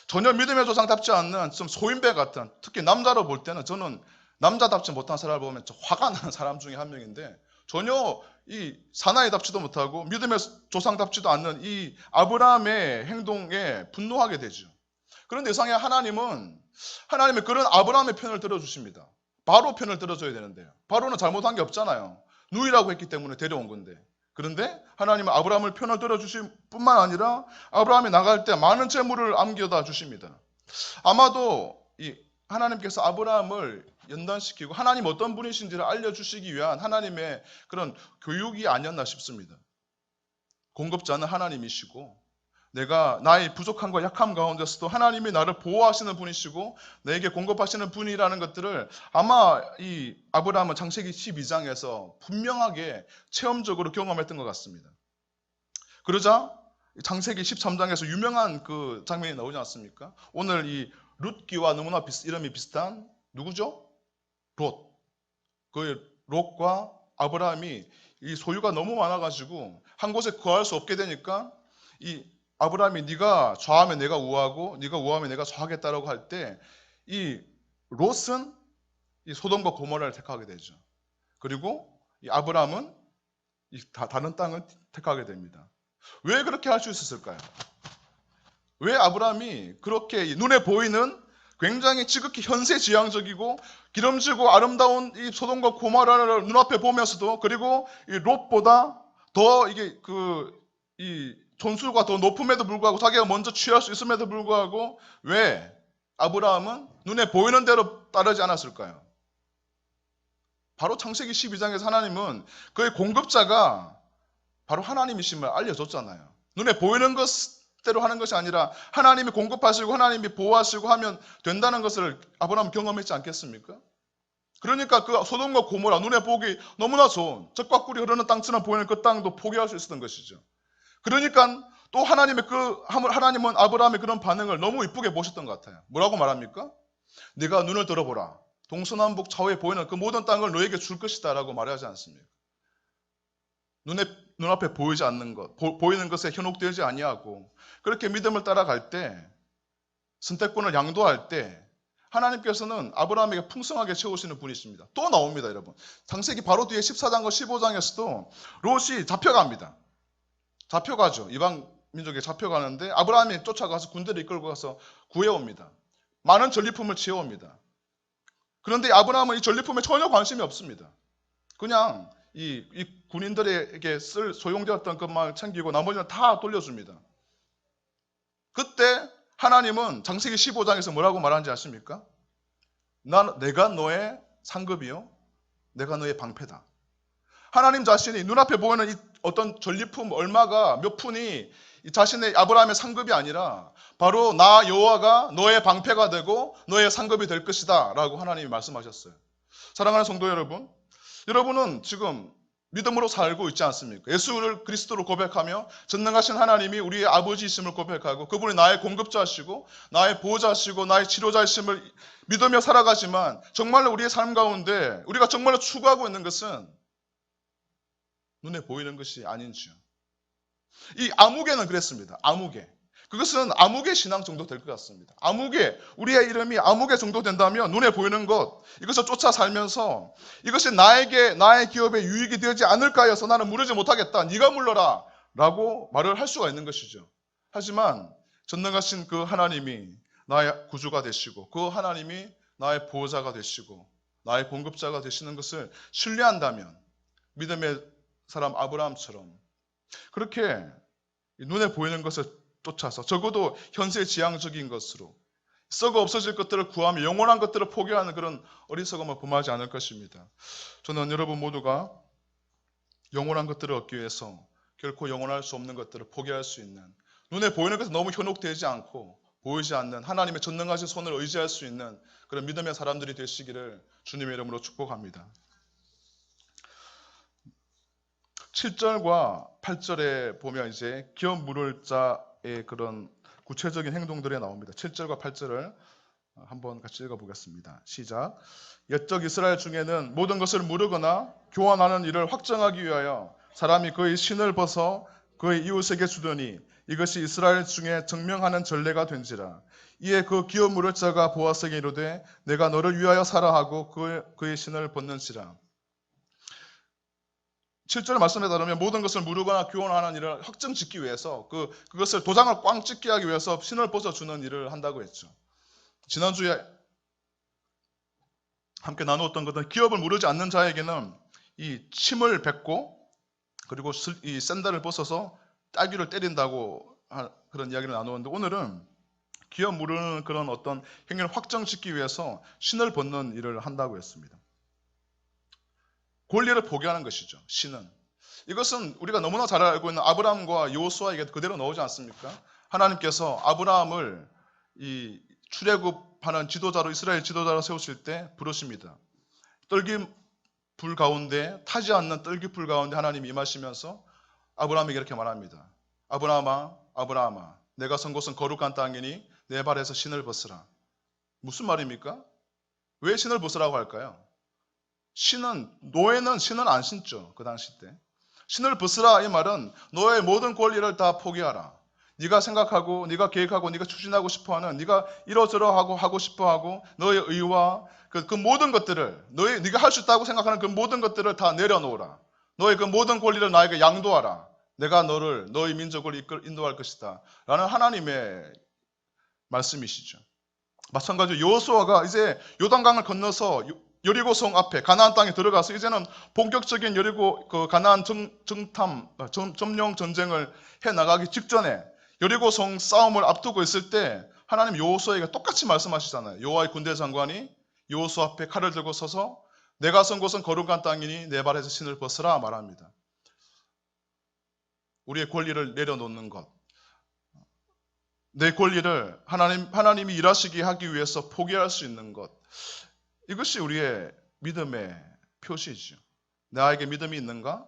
전혀 믿음의 조상답지 않는 좀 소인배 같은, 특히 남자로 볼 때는 저는 남자답지 못한 사람을 보면 화가 나는 사람 중에 한 명인데 전혀 이 사나이답지도 못하고 믿음의 조상답지도 않는 이 아브라함의 행동에 분노하게 되죠. 그런데 이상하게 하나님은 그런 아브라함의 편을 들어주십니다. 바로 편을 들어줘야 되는데요. 바로는 잘못한 게 없잖아요. 누이라고 했기 때문에 데려온 건데. 그런데 하나님은 아브라함을 편을 들어주실 뿐만 아니라 아브라함이 나갈 때 많은 재물을 안겨다 주십니다. 아마도 이 하나님께서 아브라함을 연단시키고 하나님 어떤 분이신지를 알려주시기 위한 하나님의 그런 교육이 아니었나 싶습니다. 공급자는 하나님이시고 내가 나의 부족함과 약함 가운데서도 하나님이 나를 보호하시는 분이시고 내게 공급하시는 분이라는 것들을 아마 이 아브라함은 창세기 12장에서 분명하게 체험적으로 경험했던 것 같습니다. 그러자 창세기 13장에서 유명한 그 장면이 나오지 않습니까? 오늘 이 룻기와 너무나 이름이 비슷한 누구죠? 롯. 그 롯과 아브라함이 이 소유가 너무 많아가지고 한 곳에 거할 수 없게 되니까 이 아브라함이 네가 좌하면 내가 우하고 네가 우하면 내가 좌하겠다라고 할 때 이 롯은 이 소돔과 고모라를 택하게 되죠. 그리고 이 아브라함은 이 다른 땅을 택하게 됩니다. 왜 그렇게 할 수 있었을까요? 왜 아브라함이 그렇게 눈에 보이는 굉장히 지극히 현세지향적이고 기름지고 아름다운 이 소돔과 고모라를 눈앞에 보면서도 그리고 이 롯보다 더 이게 이 존수가 더 높음에도 불구하고 자기가 먼저 취할 수 있음에도 불구하고 왜 아브라함은 눈에 보이는 대로 따르지 않았을까요? 바로 창세기 12장에서 하나님은 그의 공급자가 바로 하나님이심을 알려줬잖아요. 눈에 보이는 것대로 하는 것이 아니라 하나님이 공급하시고 하나님이 보호하시고 하면 된다는 것을 아브라함은 경험했지 않겠습니까? 그러니까 그 소돔과 고모라 눈에 보기 너무나 좋은 젖과 꿀이 흐르는 땅처럼 보이는 그 땅도 포기할 수 있었던 것이죠. 그러니까 또 하나님은 아브라함의 그런 반응을 너무 이쁘게 보셨던 것 같아요. 뭐라고 말합니까? 네가 눈을 들어보라. 동서남북 좌우에 보이는 그 모든 땅을 너에게 줄 것이다 라고 말하지 않습니까? 눈앞에 보이지 않는 것, 보이는 것에 현혹되지 아니하고 그렇게 믿음을 따라갈 때 선택권을 양도할 때 하나님께서는 아브라함에게 풍성하게 채우시는 분이십니다. 또 나옵니다, 여러분. 창세기 바로 뒤에 14장과 15장에서도 롯이 잡혀갑니다. 잡혀가죠. 이방 민족에 잡혀가는데 아브라함이 쫓아가서 군대를 이끌고 가서 구해옵니다. 많은 전리품을 지어옵니다. 그런데 아브라함은 이 전리품에 전혀 관심이 없습니다. 그냥 이 군인들에게 쓸 소용되었던 것만 챙기고 나머지는 다 돌려줍니다. 그때 하나님은 창세기 15장에서 뭐라고 말하는지 아십니까? 내가 너의 상급이요 내가 너의 방패다. 하나님 자신이 눈앞에 보이는 이 어떤 전리품 얼마가 몇 푼이 이 자신의 아브라함의 상급이 아니라 바로 나 여호와가 너의 방패가 되고 너의 상급이 될 것이다 라고 하나님이 말씀하셨어요. 사랑하는 성도 여러분, 여러분은 지금 믿음으로 살고 있지 않습니까? 예수를 그리스도로 고백하며 전능하신 하나님이 우리의 아버지이심을 고백하고 그분이 나의 공급자시고 나의 보호자시고 나의 치료자이심을 믿으며 살아가지만 정말로 우리의 삶 가운데 우리가 정말로 추구하고 있는 것은 눈에 보이는 것이 아닌지요. 이 아무개는 그랬습니다. 아무개. 그것은 아무개 신앙 정도 될 것 같습니다. 아무개, 우리의 이름이 아무개 정도 된다면 눈에 보이는 것, 이것을 쫓아 살면서 이것이 나에게, 나의 기업에 유익이 되지 않을까 해서 나는 물르지 못하겠다. 네가 물러라. 라고 말을 할 수가 있는 것이죠. 하지만 전능하신 그 하나님이 나의 구주가 되시고 그 하나님이 나의 보호자가 되시고 나의 공급자가 되시는 것을 신뢰한다면 믿음의 사람 아브라함처럼 그렇게 눈에 보이는 것을 쫓아서 적어도 현세지향적인 것으로 썩어 없어질 것들을 구하며 영원한 것들을 포기하는 그런 어리석음을 범하지 않을 것입니다. 저는 여러분 모두가 영원한 것들을 얻기 위해서 결코 영원할 수 없는 것들을 포기할 수 있는 눈에 보이는 것에 너무 현혹되지 않고 보이지 않는 하나님의 전능하신 손을 의지할 수 있는 그런 믿음의 사람들이 되시기를 주님의 이름으로 축복합니다. 7절과 8절에 보면 이제 기업 물을 자의 그런 구체적인 행동들이 나옵니다. 7절과 8절을 한번 같이 읽어보겠습니다. 시작. 옛적 이스라엘 중에는 모든 것을 무르거나 교환하는 일을 확정하기 위하여 사람이 그의 신을 벗어 그의 이웃에게 주더니 이것이 이스라엘 중에 증명하는 전례가 된지라. 이에 그 기업 물을 자가 보아스에게 이르되 내가 너를 위하여 사라 하고 그의 신을 벗는지라. 7절 말씀에 따르면 모든 것을 무르거나 교환하는 일을 확정 짓기 위해서 그것을 도장을 꽝 찍게 하기 위해서 신을 벗어주는 일을 한다고 했죠. 지난주에 함께 나누었던 것은 기업을 무르지 않는 자에게는 이 침을 뱉고 그리고 이 샌들을 벗어서 따귀를 때린다고 그런 이야기를 나누었는데 오늘은 기업 무르는 그런 어떤 행위를 확정짓기 위해서 신을 벗는 일을 한다고 했습니다. 권리를 포기하는 것이죠. 신은. 이것은 우리가 너무나 잘 알고 있는 아브라함과 여호수아에게 그대로 나오지 않습니까? 하나님께서 아브라함을 이 출애굽하는 지도자로 이스라엘 지도자로 세우실 때 부르십니다. 불 가운데 타지 않는 떨기불 가운데 하나님이 임하시면서 아브라함에게 이렇게 말합니다. 아브라함아, 아브라함아, 내가 선 곳은 거룩한 땅이니 내 발에서 신을 벗으라. 무슨 말입니까? 왜 신을 벗으라고 할까요? 노예는 신은 안 신죠. 그 당시 때. 신을 벗으라 이 말은 너의 모든 권리를 다 포기하라. 네가 생각하고 네가 계획하고 네가 추진하고 싶어하는 네가 이러저러 하고 싶어하고 너의 의와 그 모든 것들을 네가 할 수 있다고 생각하는 그 모든 것들을 다 내려놓으라. 너의 그 모든 권리를 나에게 양도하라. 내가 너의 민족을 인도할 것이다. 라는 하나님의 말씀이시죠. 마찬가지로 여호수아가 이제 요단강을 건너서 여리고성 앞에 가나안 땅에 들어가서 이제는 본격적인 여리고 그 가나안 점령 전쟁을 해 나가기 직전에 여리고성 싸움을 앞두고 있을 때 하나님 여호수아에게 똑같이 말씀하시잖아요. 여호와의 군대 장관이 여호수아 앞에 칼을 들고 서서 내가 선 곳은 거룩한 땅이니 내 발에서 신을 벗으라 말합니다. 우리의 권리를 내려놓는 것, 내 권리를 하나님이 일하시게 하기 위해서 포기할 수 있는 것, 이것이 우리의 믿음의 표시죠. 나에게 믿음이 있는가?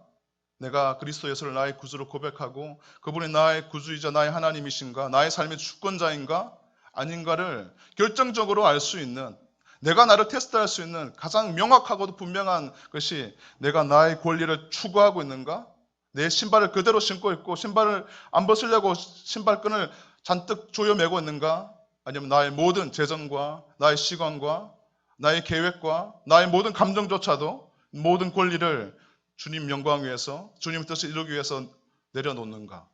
내가 그리스도 예수를 나의 구주로 고백하고 그분이 나의 구주이자 나의 하나님이신가? 나의 삶의 주권자인가? 아닌가를 결정적으로 알 수 있는, 내가 나를 테스트할 수 있는 가장 명확하고도 분명한 것이 내가 나의 권리를 추구하고 있는가? 내 신발을 그대로 신고 있고 신발을 안 벗으려고 신발끈을 잔뜩 조여매고 있는가? 아니면 나의 모든 재정과 나의 시간과 나의 계획과 나의 모든 감정조차도 모든 권리를 주님 영광 위해서 주님 뜻을 이루기 위해서 내려놓는가?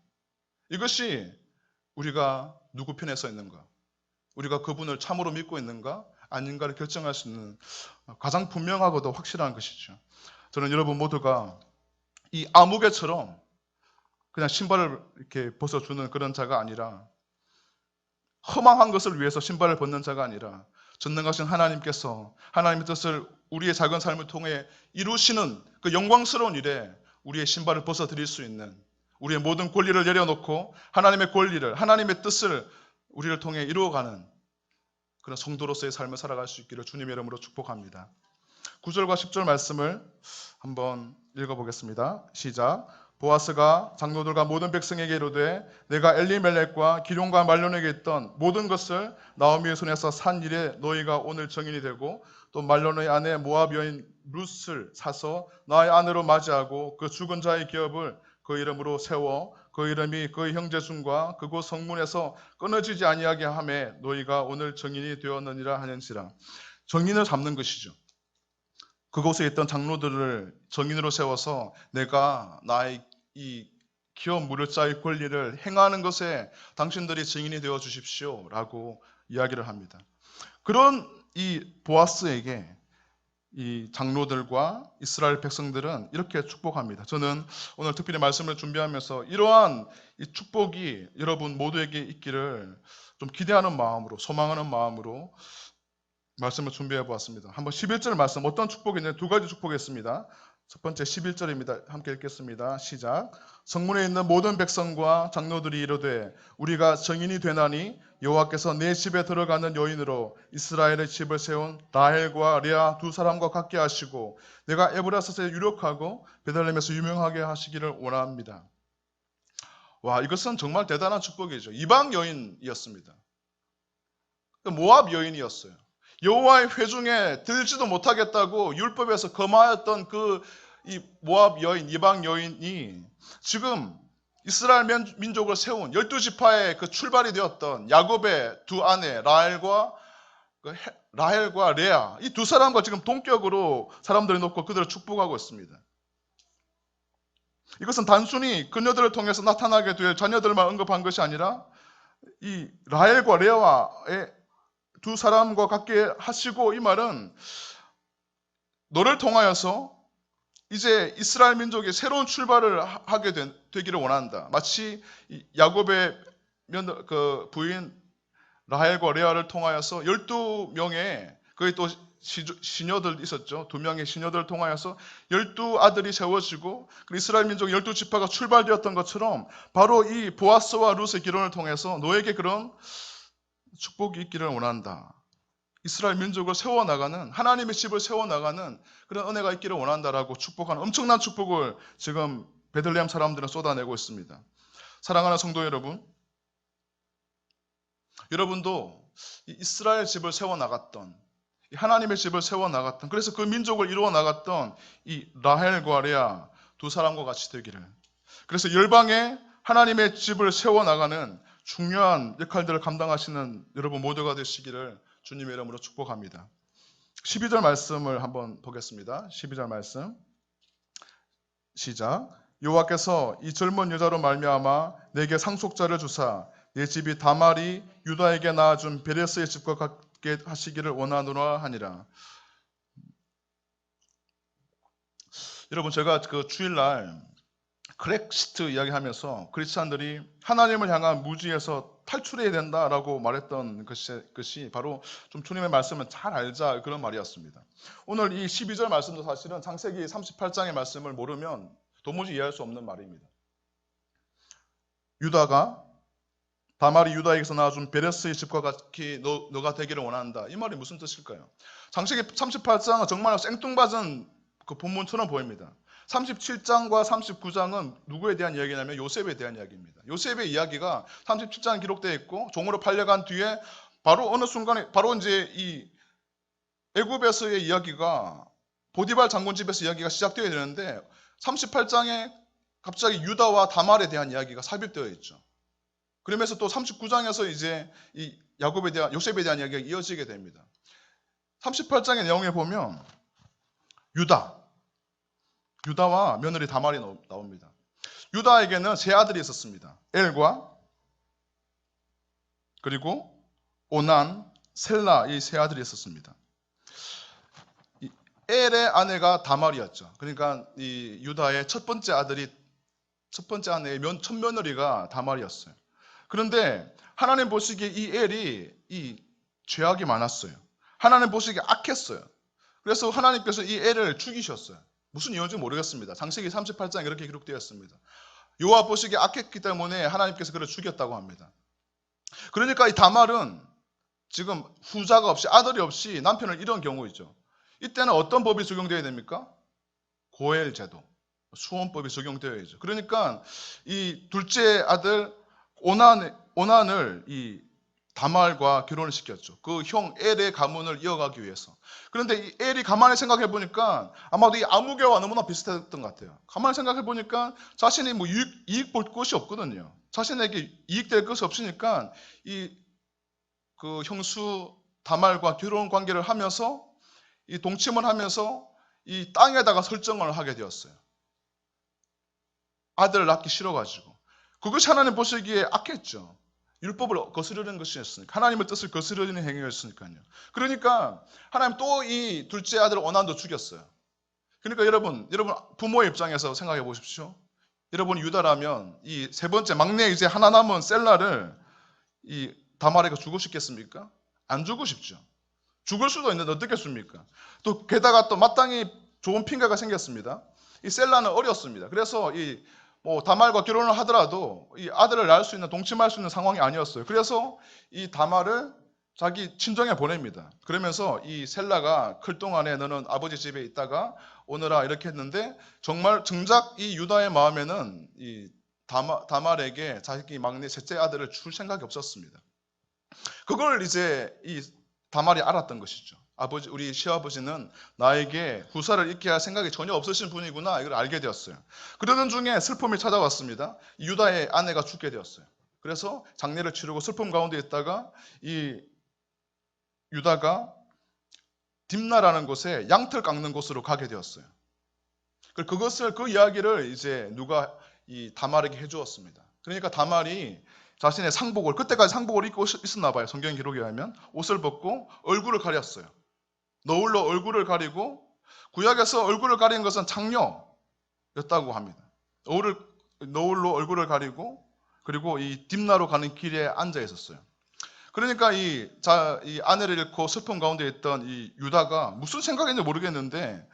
이것이 우리가 누구 편에 서 있는가? 우리가 그분을 참으로 믿고 있는가? 아닌가를 결정할 수 있는 가장 분명하고도 확실한 것이죠. 저는 여러분 모두가 이 아무개처럼 그냥 신발을 이렇게 벗어주는 그런 자가 아니라, 허망한 것을 위해서 신발을 벗는 자가 아니라 전능하신 하나님께서 하나님의 뜻을 우리의 작은 삶을 통해 이루시는 그 영광스러운 일에 우리의 신발을 벗어드릴 수 있는, 우리의 모든 권리를 내려놓고 하나님의 권리를, 하나님의 뜻을 우리를 통해 이루어가는 그런 성도로서의 삶을 살아갈 수 있기를 주님의 이름으로 축복합니다. 9절과 10절 말씀을 한번 읽어보겠습니다. 시작. 보아스가 장로들과 모든 백성에게 이르되 내가 엘리멜렉과 기룡과 말론에게 있던 모든 것을 나오미의 손에서 산 일에 너희가 오늘 증인이 되고 또 말론의 아내 모압 여인 룻을 사서 나의 아내로 맞이하고 그 죽은 자의 기업을 그 이름으로 세워 그 이름이 그 형제 중과 그곳 성문에서 끊어지지 아니하게 하매 너희가 오늘 증인이 되었느니라 하는지라. 증인을 잡는 것이죠. 그곳에 있던 장로들을 증인으로 세워서 내가 나의 이 기업 무릇자의 권리를 행하는 것에 당신들이 증인이 되어 주십시오 라고 이야기를 합니다. 그런 이 보아스에게 이 장로들과 이스라엘 백성들은 이렇게 축복합니다. 저는 오늘 특별히 말씀을 준비하면서 이러한 이 축복이 여러분 모두에게 있기를 좀 기대하는 마음으로, 소망하는 마음으로 말씀을 준비해 보았습니다. 한번 11절 말씀, 어떤 축복이 있는지 두 가지 축복이 있습니다. 첫 번째 11절입니다. 함께 읽겠습니다. 시작. 성문에 있는 모든 백성과 장로들이 이르되 우리가 증인이 되나니 여호와께서 내 집에 들어가는 여인으로 이스라엘의 집을 세운 라헬과 레아 두 사람과 같게 하시고 내가 에브라스에 유력하고 베들레헴에서 유명하게 하시기를 원합니다. 와, 이것은 정말 대단한 축복이죠. 이방 여인이었습니다. 모압 여인이었어요. 여호와의 회중에 들지도 못하겠다고 율법에서 금하였던 이 모압 여인, 이방 여인이 지금 이스라엘 민족을 세운 12지파의 그 출발이 되었던 야곱의 두 아내 라헬과 레아, 이 두 사람과 지금 동격으로 사람들이 놓고 그들을 축복하고 있습니다. 이것은 단순히 그녀들을 통해서 나타나게 될 자녀들만 언급한 것이 아니라 이 라헬과 레아의 두 사람과 같게 하시고, 이 말은 너를 통하여서 이제 이스라엘 민족이 새로운 출발을 하게 되기를 원한다. 마치 야곱의 부인 라헬과 레아를 통하여서 12명의 거기 또 시녀들 있었죠. 2명의 시녀들을 통하여서 12아들이 세워지고 이스라엘 민족 12지파가 출발되었던 것처럼 바로 이 보아스와 룻의 기론을 통해서 너에게 그런 축복이 있기를 원한다. 이스라엘 민족을 세워나가는, 하나님의 집을 세워나가는 그런 은혜가 있기를 원한다라고 축복하는 엄청난 축복을 지금 베들레헴 사람들은 쏟아내고 있습니다. 사랑하는 성도 여러분, 여러분도 이스라엘 집을 세워나갔던, 하나님의 집을 세워나갔던, 그래서 그 민족을 이루어나갔던 이 라헬과 레아 두 사람과 같이 되기를, 그래서 열방에 하나님의 집을 세워나가는 중요한 역할들을 감당하시는 여러분 모두가 되시기를 주님의 이름으로 축복합니다. 12절 말씀을 한번 보겠습니다. 12절 말씀 시작. 여호와께서 이 젊은 여자로 말미암아 내게 상속자를 주사 내 집이 다말이 유다에게 낳아준 베레스의 집과 같게 하시기를 원하노라 하니라. 여러분, 제가 그 주일날 크렉시트 이야기하면서 크리스찬들이 하나님을 향한 무지에서 탈출해야 된다라고 말했던 것이 바로 좀 주님의 말씀을 잘 알자 그런 말이었습니다. 오늘 이 12절 말씀도 사실은 창세기 38장의 말씀을 모르면 도무지 이해할 수 없는 말입니다. 유다가 다말이 유다에게서 낳아준 베레스의 집과 같이 너가 되기를 원한다. 이 말이 무슨 뜻일까요? 창세기 38장은 정말 생뚱맞은 그 본문처럼 보입니다. 37장과 39장은 누구에 대한 이야기냐면 요셉에 대한 이야기입니다. 요셉의 이야기가 37장에 기록되어 있고 종으로 팔려간 뒤에 바로 어느 순간에 바로 이제 이 애굽에서의 이야기가 보디발 장군 집에서 이야기가 시작되어야 되는데 38장에 갑자기 유다와 다말에 대한 이야기가 삽입되어 있죠. 그러면서 또 39장에서 이제 이 야곱에 대한 요셉에 대한 이야기가 이어지게 됩니다. 38장의 내용에 보면 유다와 며느리 다말이 나옵니다. 유다에게는 세 아들이 있었습니다. 엘과 그리고 오난, 셀라 이 세 아들이 있었습니다. 이 엘의 아내가 다말이었죠. 그러니까 이 유다의 첫 번째 아내의 첫 며느리가 다말이었어요. 그런데 하나님 보시기에 이 엘이 이 죄악이 많았어요. 하나님 보시기에 악했어요. 그래서 하나님께서 이 엘을 죽이셨어요. 무슨 이유인지 모르겠습니다. 창세기 38장에 이렇게 기록되었습니다. 여호와 보시기에 악했기 때문에 하나님께서 그를 죽였다고 합니다. 그러니까 이 다말은 지금 후자가 없이 아들이 없이 남편을 잃은 경우이죠. 이때는 어떤 법이 적용되어야 됩니까? 고엘 제도, 수혼법이 적용되어야죠. 그러니까 이 둘째 아들 오난을 이 다말과 결혼을 시켰죠. 그 형 엘의 가문을 이어가기 위해서. 그런데 이 엘이 가만히 생각해 보니까 아마도 이 아무개와 너무나 비슷했던 것 같아요. 가만히 생각해 보니까 자신이 뭐 이익 볼 것이 없거든요. 자신에게 이익될 것이 없으니까 이 그 형수 다말과 결혼 관계를 하면서 이 동침을 하면서 이 땅에다가 설정을 하게 되었어요. 아들을 낳기 싫어가지고. 그것이 하나님 보시기에 악했죠. 율법을 거스르는 것이었으니까. 하나님의 뜻을 거스르는 행위였으니까요. 그러니까 하나님 또 이 둘째 아들 오난도 죽였어요. 그러니까 여러분 부모의 입장에서 생각해 보십시오. 여러분 유다라면 이 세 번째 막내 이제 하나 남은 셀라를 이 다말에게 주고 싶겠습니까? 안 주고 싶죠. 죽을 수도 있는데 어떻겠습니까? 또 게다가 또 마땅히 좋은 핑계가 생겼습니다. 이 셀라는 어렸습니다. 그래서 이 뭐 다말과 결혼을 하더라도 이 아들을 낳을 수 있는 동침할 수 있는 상황이 아니었어요. 그래서 이 다말을 자기 친정에 보냅니다. 그러면서 이 셀라가 클 동안에 너는 아버지 집에 있다가 오너라 이렇게 했는데 정작 이 유다의 마음에는 이 다말에게 자기 막내 셋째 아들을 줄 생각이 없었습니다. 그걸 이제 이 다말이 알았던 것이죠. 우리 시아버지는 나에게 후사를 잇게 할 생각이 전혀 없으신 분이구나 이걸 알게 되었어요. 그러던 중에 슬픔이 찾아왔습니다. 유다의 아내가 죽게 되었어요. 그래서 장례를 치르고 슬픔 가운데 있다가 이 유다가 딥나라는 곳에 양털 깎는 곳으로 가게 되었어요. 그 이야기를 이제 누가 이 다말에게 해주었습니다. 그러니까 다말이 자신의 상복을 그때까지 상복을 입고 있었나 봐요. 성경 기록에 의하면 옷을 벗고 얼굴을 가렸어요. 너울로 얼굴을 가리고 구약에서 얼굴을 가리는 것은 창녀였다고 합니다. 너울로 얼굴을 가리고 그리고 이 딥나로 가는 길에 앉아 있었어요. 그러니까 이 아내를 잃고 슬픔 가운데 있던 이 유다가 무슨 생각인지 모르겠는데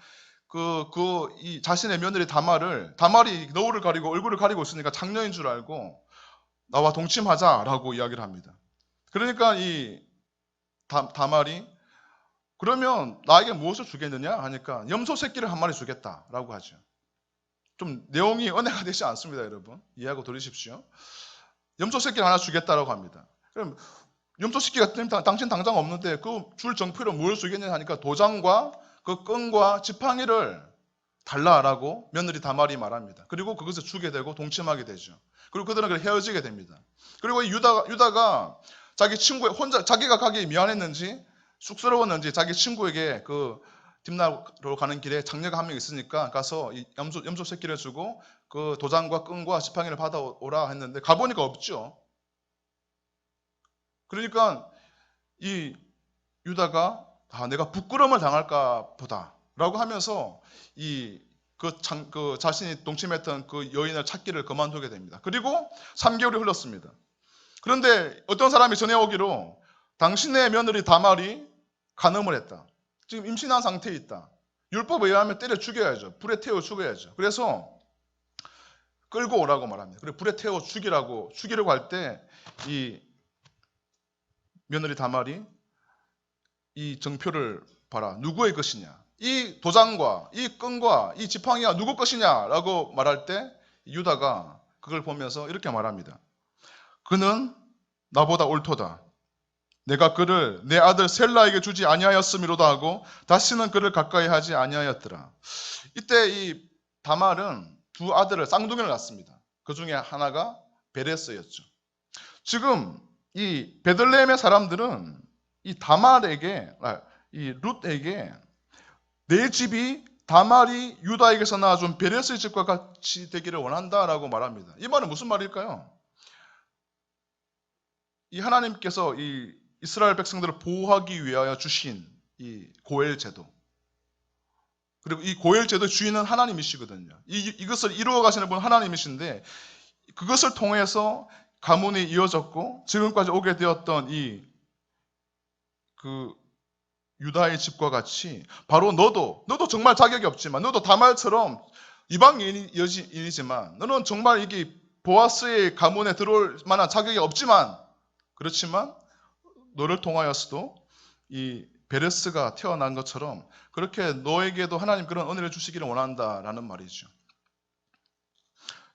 이 자신의 며느리 다말이 너울을 가리고 얼굴을 가리고 있으니까 장녀인 줄 알고 나와 동침하자라고 이야기를 합니다. 그러니까 이 다말이 그러면 나에게 무엇을 주겠느냐 하니까 염소 새끼를 한 마리 주겠다라고 하죠. 좀 내용이 은혜가 되지 않습니다, 여러분. 이해하고 들으십시오. 염소 새끼를 하나 주겠다라고 합니다. 그럼 염소 새끼가 당신 당장 없는데 그 줄 정표로 뭘 주겠냐 하니까 도장과 그 끈과 지팡이를 달라라고 며느리 다말이 말합니다. 그리고 그것을 주게 되고 동침하게 되죠. 그리고 그들은 헤어지게 됩니다. 그리고 이 유다가 자기 친구 자기가 가기에 미안했는지 쑥스러웠는지 자기 친구에게 그 딥나로 가는 길에 장녀가 한 명 있으니까 가서 이 염소 새끼를 주고 그 도장과 끈과 지팡이를 받아오라 했는데 가보니까 없죠. 그러니까 이 유다가 내가 부끄러움을 당할까 보다라고 하면서 그 자신이 동침했던 그 여인을 찾기를 그만두게 됩니다. 그리고 3개월이 흘렀습니다. 그런데 어떤 사람이 전해오기로 당신의 며느리 다말이 간음을 했다. 지금 임신한 상태에 있다. 율법에 의하면 때려 죽여야죠. 불에 태워 죽여야죠. 그래서 끌고 오라고 말합니다. 그리고 불에 태워 죽이려고 할 때 이 며느리 다말이 이 정표를 봐라. 누구의 것이냐? 이 도장과 이 끈과 이 지팡이가 누구 것이냐라고 말할 때 유다가 그걸 보면서 이렇게 말합니다. 그는 나보다 옳도다. 내가 그를 내 아들 셀라에게 주지 아니하였음이로다 하고 다시는 그를 가까이 하지 아니하였더라. 이때 이 다말은 두 아들을 쌍둥이를 낳습니다. 그 중에 하나가 베레스였죠. 지금 이 베들레헴의 사람들은 이 다말에게 이 룻에게 내 집이 다말이 유다에게서 낳아준 베레스의 집과 같이 되기를 원한다라고 말합니다. 이 말은 무슨 말일까요? 이 하나님께서 이 이스라엘 백성들을 보호하기 위하여 주신 이 고엘 제도, 그리고 이 고엘 제도의 주인은 하나님이시거든요. 이것을 이루어 가시는 분은 하나님이신데 그것을 통해서 가문이 이어졌고 지금까지 오게 되었던 그 유다의 집과 같이 바로 너도 정말 자격이 없지만 너도 다말처럼 이방인이지만 너는 정말 이게 보아스의 가문에 들어올 만한 자격이 없지만 그렇지만 너를 통하여서도 이 베레스가 태어난 것처럼 그렇게 너에게도 하나님 그런 은혜를 주시기를 원한다라는 말이죠.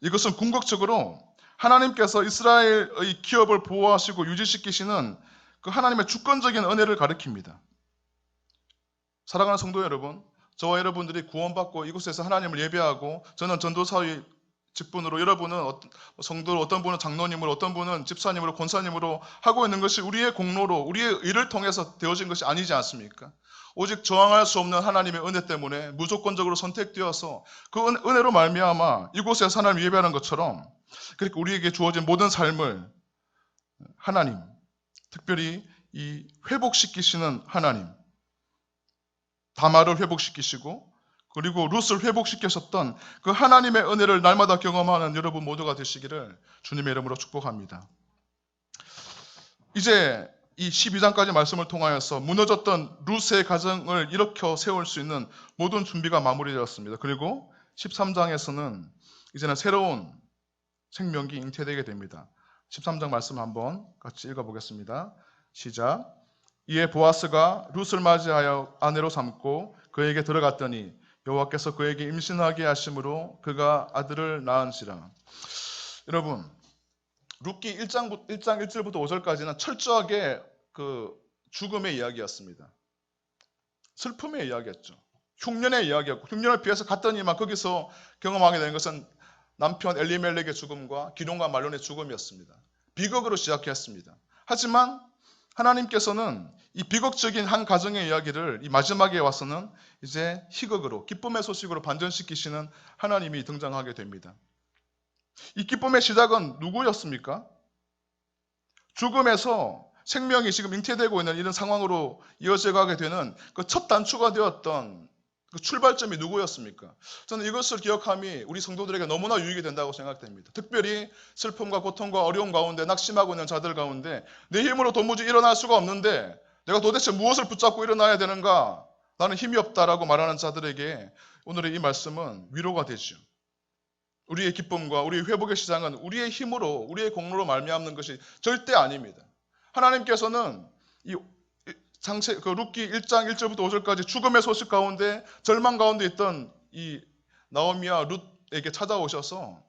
이것은 궁극적으로 하나님께서 이스라엘의 기업을 보호하시고 유지시키시는 그 하나님의 주권적인 은혜를 가리킵니다. 사랑하는 성도 여러분, 저와 여러분들이 구원받고 이곳에서 하나님을 예배하고 저는 전도사의 직분으로 여러분은 성도로 어떤 분은 장로님으로 어떤 분은 집사님으로 권사님으로 하고 있는 것이 우리의 공로로 우리의 일을 통해서 되어진 것이 아니지 않습니까? 오직 저항할 수 없는 하나님의 은혜 때문에 무조건적으로 선택되어서 그 은혜로 말미암아 이곳에서 하나님 예배하는 것처럼 그렇게 우리에게 주어진 모든 삶을 하나님, 특별히 이 회복시키시는 하나님, 다말을 회복시키시고 그리고 룻을 회복시키셨던 그 하나님의 은혜를 날마다 경험하는 여러분 모두가 되시기를 주님의 이름으로 축복합니다. 이제 이 12장까지 말씀을 통하여서 무너졌던 룻의 가정을 일으켜 세울 수 있는 모든 준비가 마무리되었습니다. 그리고 13장에서는 이제는 새로운 생명이 잉태되게 됩니다. 13장 말씀 한번 같이 읽어보겠습니다. 시작. 이에 보아스가 룻을 맞이하여 아내로 삼고 그에게 들어갔더니 여호와께서 그에게 임신하게 하심으로 그가 아들을 낳은지라. 여러분, 룻기 1장 1절부터 5절까지는 철저하게 그 죽음의 이야기였습니다. 슬픔의 이야기였죠. 흉년의 이야기였고 흉년을 피해서 갔더니만 거기서 경험하게 되는 것은 남편 엘리멜렉의 죽음과 기런과 말론의 죽음이었습니다. 비극으로 시작했습니다. 하지만 하나님께서는 이 비극적인 한 가정의 이야기를 이 마지막에 와서는 이제 희극으로 기쁨의 소식으로 반전시키시는 하나님이 등장하게 됩니다. 이 기쁨의 시작은 누구였습니까? 죽음에서 생명이 지금 잉태되고 있는 이런 상황으로 이어져 가게 되는 그 첫 단추가 되었던 그 출발점이 누구였습니까? 저는 이것을 기억함이 우리 성도들에게 너무나 유익이 된다고 생각됩니다. 특별히 슬픔과 고통과 어려움 가운데 낙심하고 있는 자들 가운데 내 힘으로 도무지 일어날 수가 없는데 내가 도대체 무엇을 붙잡고 일어나야 되는가? 나는 힘이 없다라고 말하는 자들에게 오늘의 이 말씀은 위로가 되죠. 우리의 기쁨과 우리의 회복의 시장은 우리의 힘으로 우리의 공로로 말미암는 것이 절대 아닙니다. 하나님께서는 이 그 룻기 1장 1절부터 5절까지 죽음의 소식 가운데 절망 가운데 있던 이 나오미와 룻에게 찾아오셔서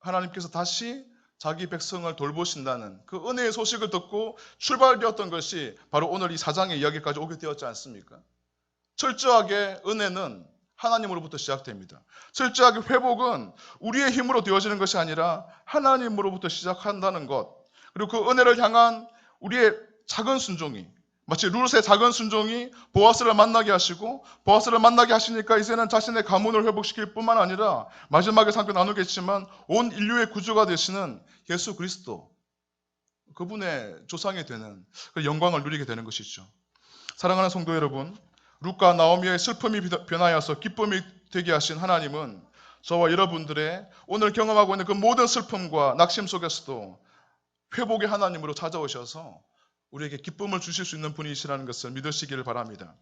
하나님께서 다시 자기 백성을 돌보신다는 그 은혜의 소식을 듣고 출발되었던 것이 바로 오늘 이 4장의 이야기까지 오게 되었지 않습니까? 철저하게 은혜는 하나님으로부터 시작됩니다. 철저하게 회복은 우리의 힘으로 되어지는 것이 아니라 하나님으로부터 시작한다는 것. 그리고 그 은혜를 향한 우리의 작은 순종이 마치 룻의 작은 순종이 보아스를 만나게 하시고 보아스를 만나게 하시니까 이제는 자신의 가문을 회복시킬 뿐만 아니라 마지막에 상표 나누겠지만 온 인류의 구주가 되시는 예수 그리스도 그분의 조상이 되는 그 영광을 누리게 되는 것이죠. 사랑하는 성도 여러분, 룻과 나오미의 슬픔이 변하여서 기쁨이 되게 하신 하나님은 저와 여러분들의 오늘 경험하고 있는 그 모든 슬픔과 낙심 속에서도 회복의 하나님으로 찾아오셔서 우리에게 기쁨을 주실 수 있는 분이시라는 것을 믿으시기를 바랍니다.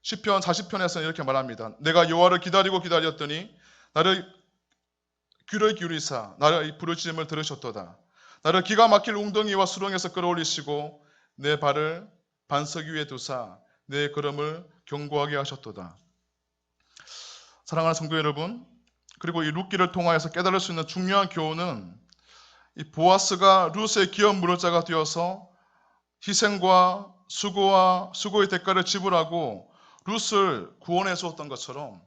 시편 40편에서는 이렇게 말합니다. 내가 여호와를 기다리고 기다렸더니 나를 귀를 기울이사 나의 부르짖음을 들으셨도다. 나를 기가 막힐 웅덩이와 수렁에서 끌어올리시고 내 발을 반석 위에 두사 내 걸음을 견고하게 하셨도다. 사랑하는 성도 여러분, 그리고 이 룻기를 통하여서 깨달을 수 있는 중요한 교훈은 이 보아스가 룻의 기업 무릇자가 되어서 희생과 수고의 대가를 지불하고 룻을 구원해 주었던 것처럼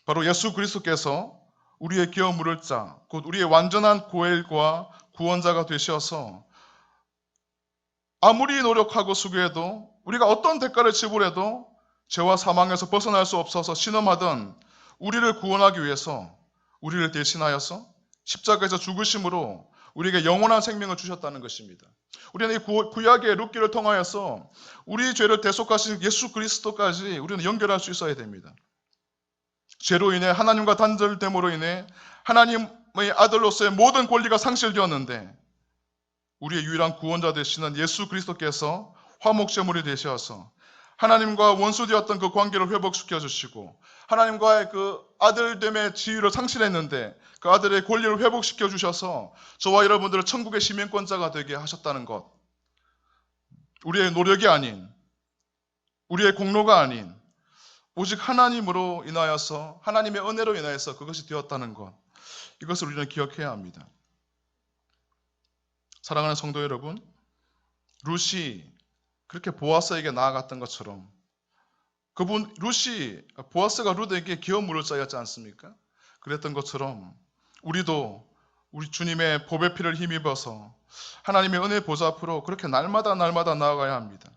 바로 예수 그리스도께서 우리의 기업 무릇자, 곧 우리의 완전한 고엘과 구원자가 되셔서 아무리 노력하고 수고해도 우리가 어떤 대가를 지불해도 죄와 사망에서 벗어날 수 없어서 신음하던 우리를 구원하기 위해서 우리를 대신하여서 십자가에서 죽으심으로 우리에게 영원한 생명을 주셨다는 것입니다. 우리는 이 구약의 룻기를 통하여서 우리 죄를 대속하신 예수 그리스도까지 우리는 연결할 수 있어야 됩니다. 죄로 인해 하나님과 단절됨으로 인해 하나님의 아들로서의 모든 권리가 상실되었는데 우리의 유일한 구원자 되시는 예수 그리스도께서 화목제물이 되셔서 하나님과 원수되었던 그 관계를 회복시켜 주시고 하나님과의 그 아들됨의 지위를 상실했는데 그 아들의 권리를 회복시켜 주셔서 저와 여러분들을 천국의 시민권자가 되게 하셨다는 것. 우리의 노력이 아닌 우리의 공로가 아닌 오직 하나님으로 인하여서 하나님의 은혜로 인하여서 그것이 되었다는 것. 이것을 우리는 기억해야 합니다. 사랑하는 성도 여러분, 룻이 그렇게 보아스에게 나아갔던 것처럼 보아스가 룻에게 기업 무릇자였지 않습니까? 그랬던 것처럼 우리도 우리 주님의 보배 피를 힘입어서 하나님의 은혜 보좌 앞으로 그렇게 날마다 나아가야 합니다.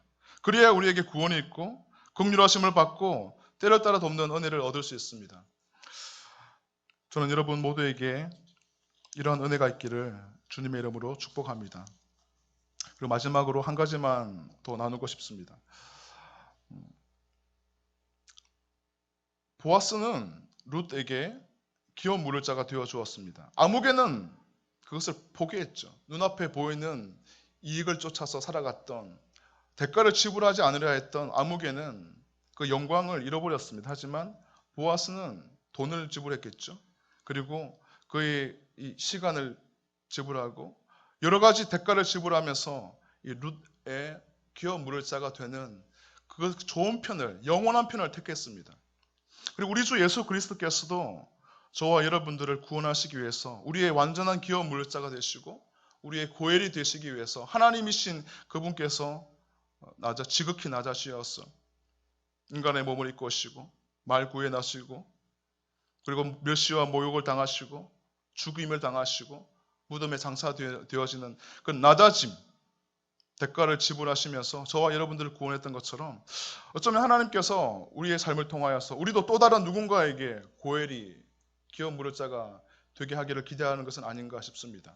그래야 우리에게 구원이 있고 긍휼하심을 받고 때를 따라 돕는 은혜를 얻을 수 있습니다. 저는 여러분 모두에게 이러한 은혜가 있기를 주님의 이름으로 축복합니다. 그리고 마지막으로 한 가지만 더 나누고 싶습니다. 보아스는 룻에게 기업 무릇자가 되어 주었습니다. 아무개는 그것을 포기했죠. 눈앞에 보이는 이익을 쫓아서 살아갔던 대가를 지불하지 않으려 했던 아무개는 그 영광을 잃어버렸습니다. 하지만 보아스는 돈을 지불했겠죠. 그리고 그의 이 시간을 지불하고 여러 가지 대가를 지불하면서 이 룻의 기업 무릇자가 되는 그 좋은 편을, 영원한 편을 택했습니다. 그리고 우리 주 예수 그리스도께서도 저와 여러분들을 구원하시기 위해서 우리의 완전한 기업 무릇자가 되시고 우리의 고엘이 되시기 위해서 하나님이신 그분께서 지극히 낮아지어서 인간의 몸을 입고 오시고 말 구해나시고 그리고 멸시와 모욕을 당하시고 죽임을 당하시고 무덤에 장사되어지는 그 낮아짐 대가를 지불하시면서 저와 여러분들을 구원했던 것처럼 어쩌면 하나님께서 우리의 삶을 통하여서 우리도 또 다른 누군가에게 고엘이 기업 무릇자가 되게 하기를 기대하는 것은 아닌가 싶습니다.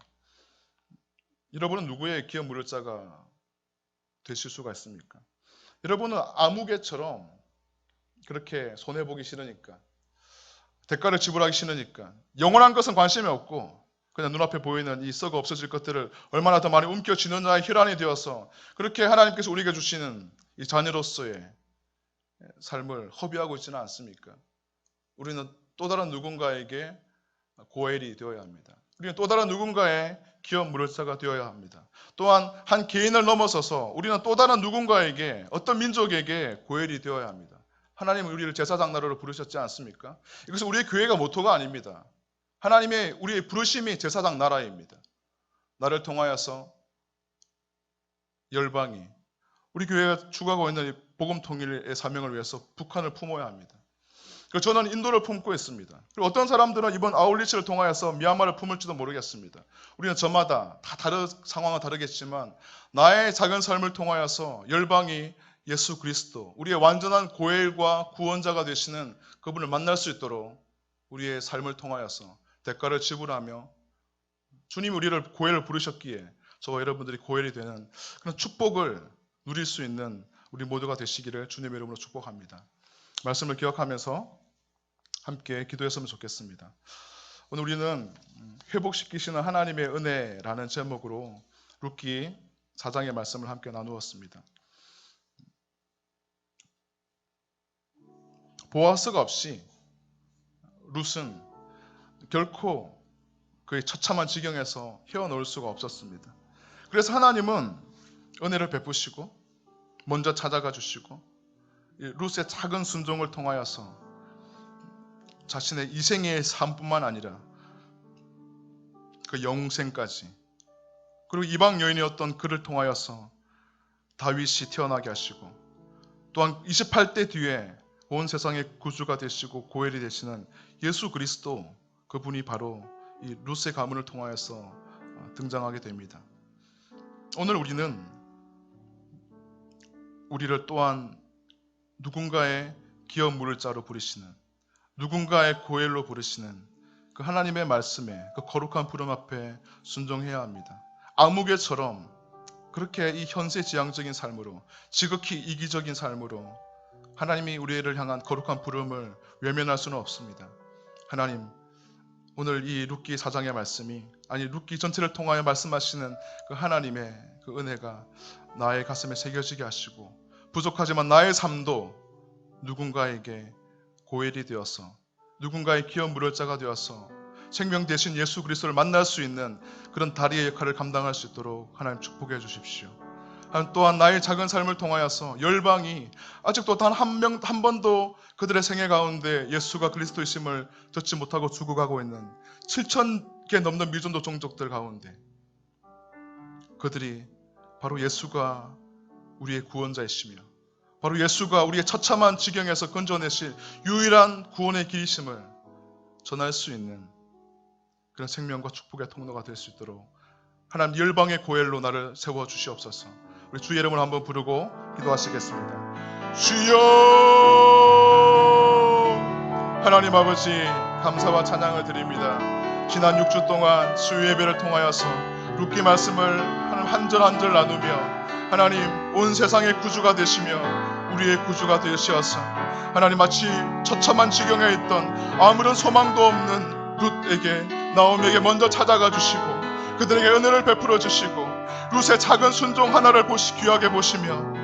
여러분은 누구의 기업 무릇자가 되실 수가 있습니까? 여러분은 아무개처럼 그렇게 손해보기 싫으니까, 대가를 지불하기 싫으니까, 영원한 것은 관심이 없고 그냥 눈앞에 보이는 이 썩어 없어질 것들을 얼마나 더 많이 움켜쥐는 자의 혈안이 되어서 그렇게 하나님께서 우리에게 주시는 이 자녀로서의 삶을 허비하고 있지는 않습니까? 우리는 또 다른 누군가에게 고엘이 되어야 합니다. 우리는 또 다른 누군가의 기업 무릇자가 되어야 합니다. 또한 한 개인을 넘어서서 우리는 또 다른 누군가에게, 어떤 민족에게 고엘이 되어야 합니다. 하나님은 우리를 제사장 나라로 부르셨지 않습니까? 이것은 우리의 교회가 모토가 아닙니다. 하나님의 우리의 부르심이 제사장 나라입니다. 나를 통하여서 열방이, 우리 교회가 추구하고 있는 이 복음 통일의 사명을 위해서 북한을 품어야 합니다. 그래서 저는 인도를 품고 있습니다. 그리고 어떤 사람들은 이번 아울리치를 통하여서 미얀마를 품을지도 모르겠습니다. 우리는 저마다 다 다른 상황은 다르겠지만 나의 작은 삶을 통하여서 열방이 예수 그리스도, 우리의 완전한 고엘과 구원자가 되시는 그분을 만날 수 있도록 우리의 삶을 통하여서 대가를 지불하며 주님이 우리를 고엘을 부르셨기에 저와 여러분들이 고엘이 되는 그런 축복을 누릴 수 있는 우리 모두가 되시기를 주님의 이름으로 축복합니다. 말씀을 기억하면서 함께 기도했으면 좋겠습니다. 오늘 우리는 회복시키시는 하나님의 은혜라는 제목으로 룻기 4장의 말씀을 함께 나누었습니다. 보아스가 없이 룻은 결코 그의 처참한 지경에서 헤어놓을 수가 없었습니다. 그래서 하나님은 은혜를 베푸시고 먼저 찾아가 주시고 룻의 작은 순종을 통하여서 자신의 이생의 삶뿐만 아니라 그 영생까지, 그리고 이방 여인이었던 그를 통하여서 다윗이 태어나게 하시고, 또한 28대 뒤에 온 세상의 구주가 되시고 고엘이 되시는 예수 그리스도, 그분이 바로 이 룻의 가문을 통하여서 등장하게 됩니다. 오늘 우리는 우리를 또한 누군가의 기업 물을 자로 부르시는, 누군가의 고엘로 부르시는 그 하나님의 말씀에, 그 거룩한 부름 앞에 순종해야 합니다. 아무개처럼 그렇게 이 현세지향적인 삶으로, 지극히 이기적인 삶으로 하나님이 우리를 향한 거룩한 부름을 외면할 수는 없습니다. 하나님, 오늘 이 룻기 4장의 말씀이, 아니 룻기 전체를 통하여 말씀하시는 그 하나님의 그 은혜가 나의 가슴에 새겨지게 하시고, 부족하지만 나의 삶도 누군가에게 고엘이 되어서, 누군가의 기업 무릇자가 되어서 생명 대신 예수 그리스도를 만날 수 있는 그런 다리의 역할을 감당할 수 있도록 하나님 축복해 주십시오. 또한 나의 작은 삶을 통하여서 열방이 아직도 단 한 번도 그들의 생애 가운데 예수가 그리스도이심을 듣지 못하고 죽어가고 있는 7,000개 넘는 미전도 종족들 가운데 그들이 바로 예수가 우리의 구원자이시며, 바로 예수가 우리의 처참한 지경에서 건져내실 유일한 구원의 길이심을 전할 수 있는 그런 생명과 축복의 통로가 될 수 있도록 하나님 열방의 고엘로 나를 세워주시옵소서. 우리 주의 이름을 한번 부르고 기도하시겠습니다. 주여, 하나님 아버지 감사와 찬양을 드립니다. 지난 6주 동안 수요 예배를 통하여서 룻기 말씀을 한 절 한 절 나누며 하나님 온 세상의 구주가 되시며 우리의 구주가 되시어서 하나님 마치 처참한 지경에 있던 아무런 소망도 없는 룻에게, 나오미에게 먼저 찾아가 주시고 그들에게 은혜를 베풀어 주시고 룻의 작은 순종 하나를 귀하게 보시며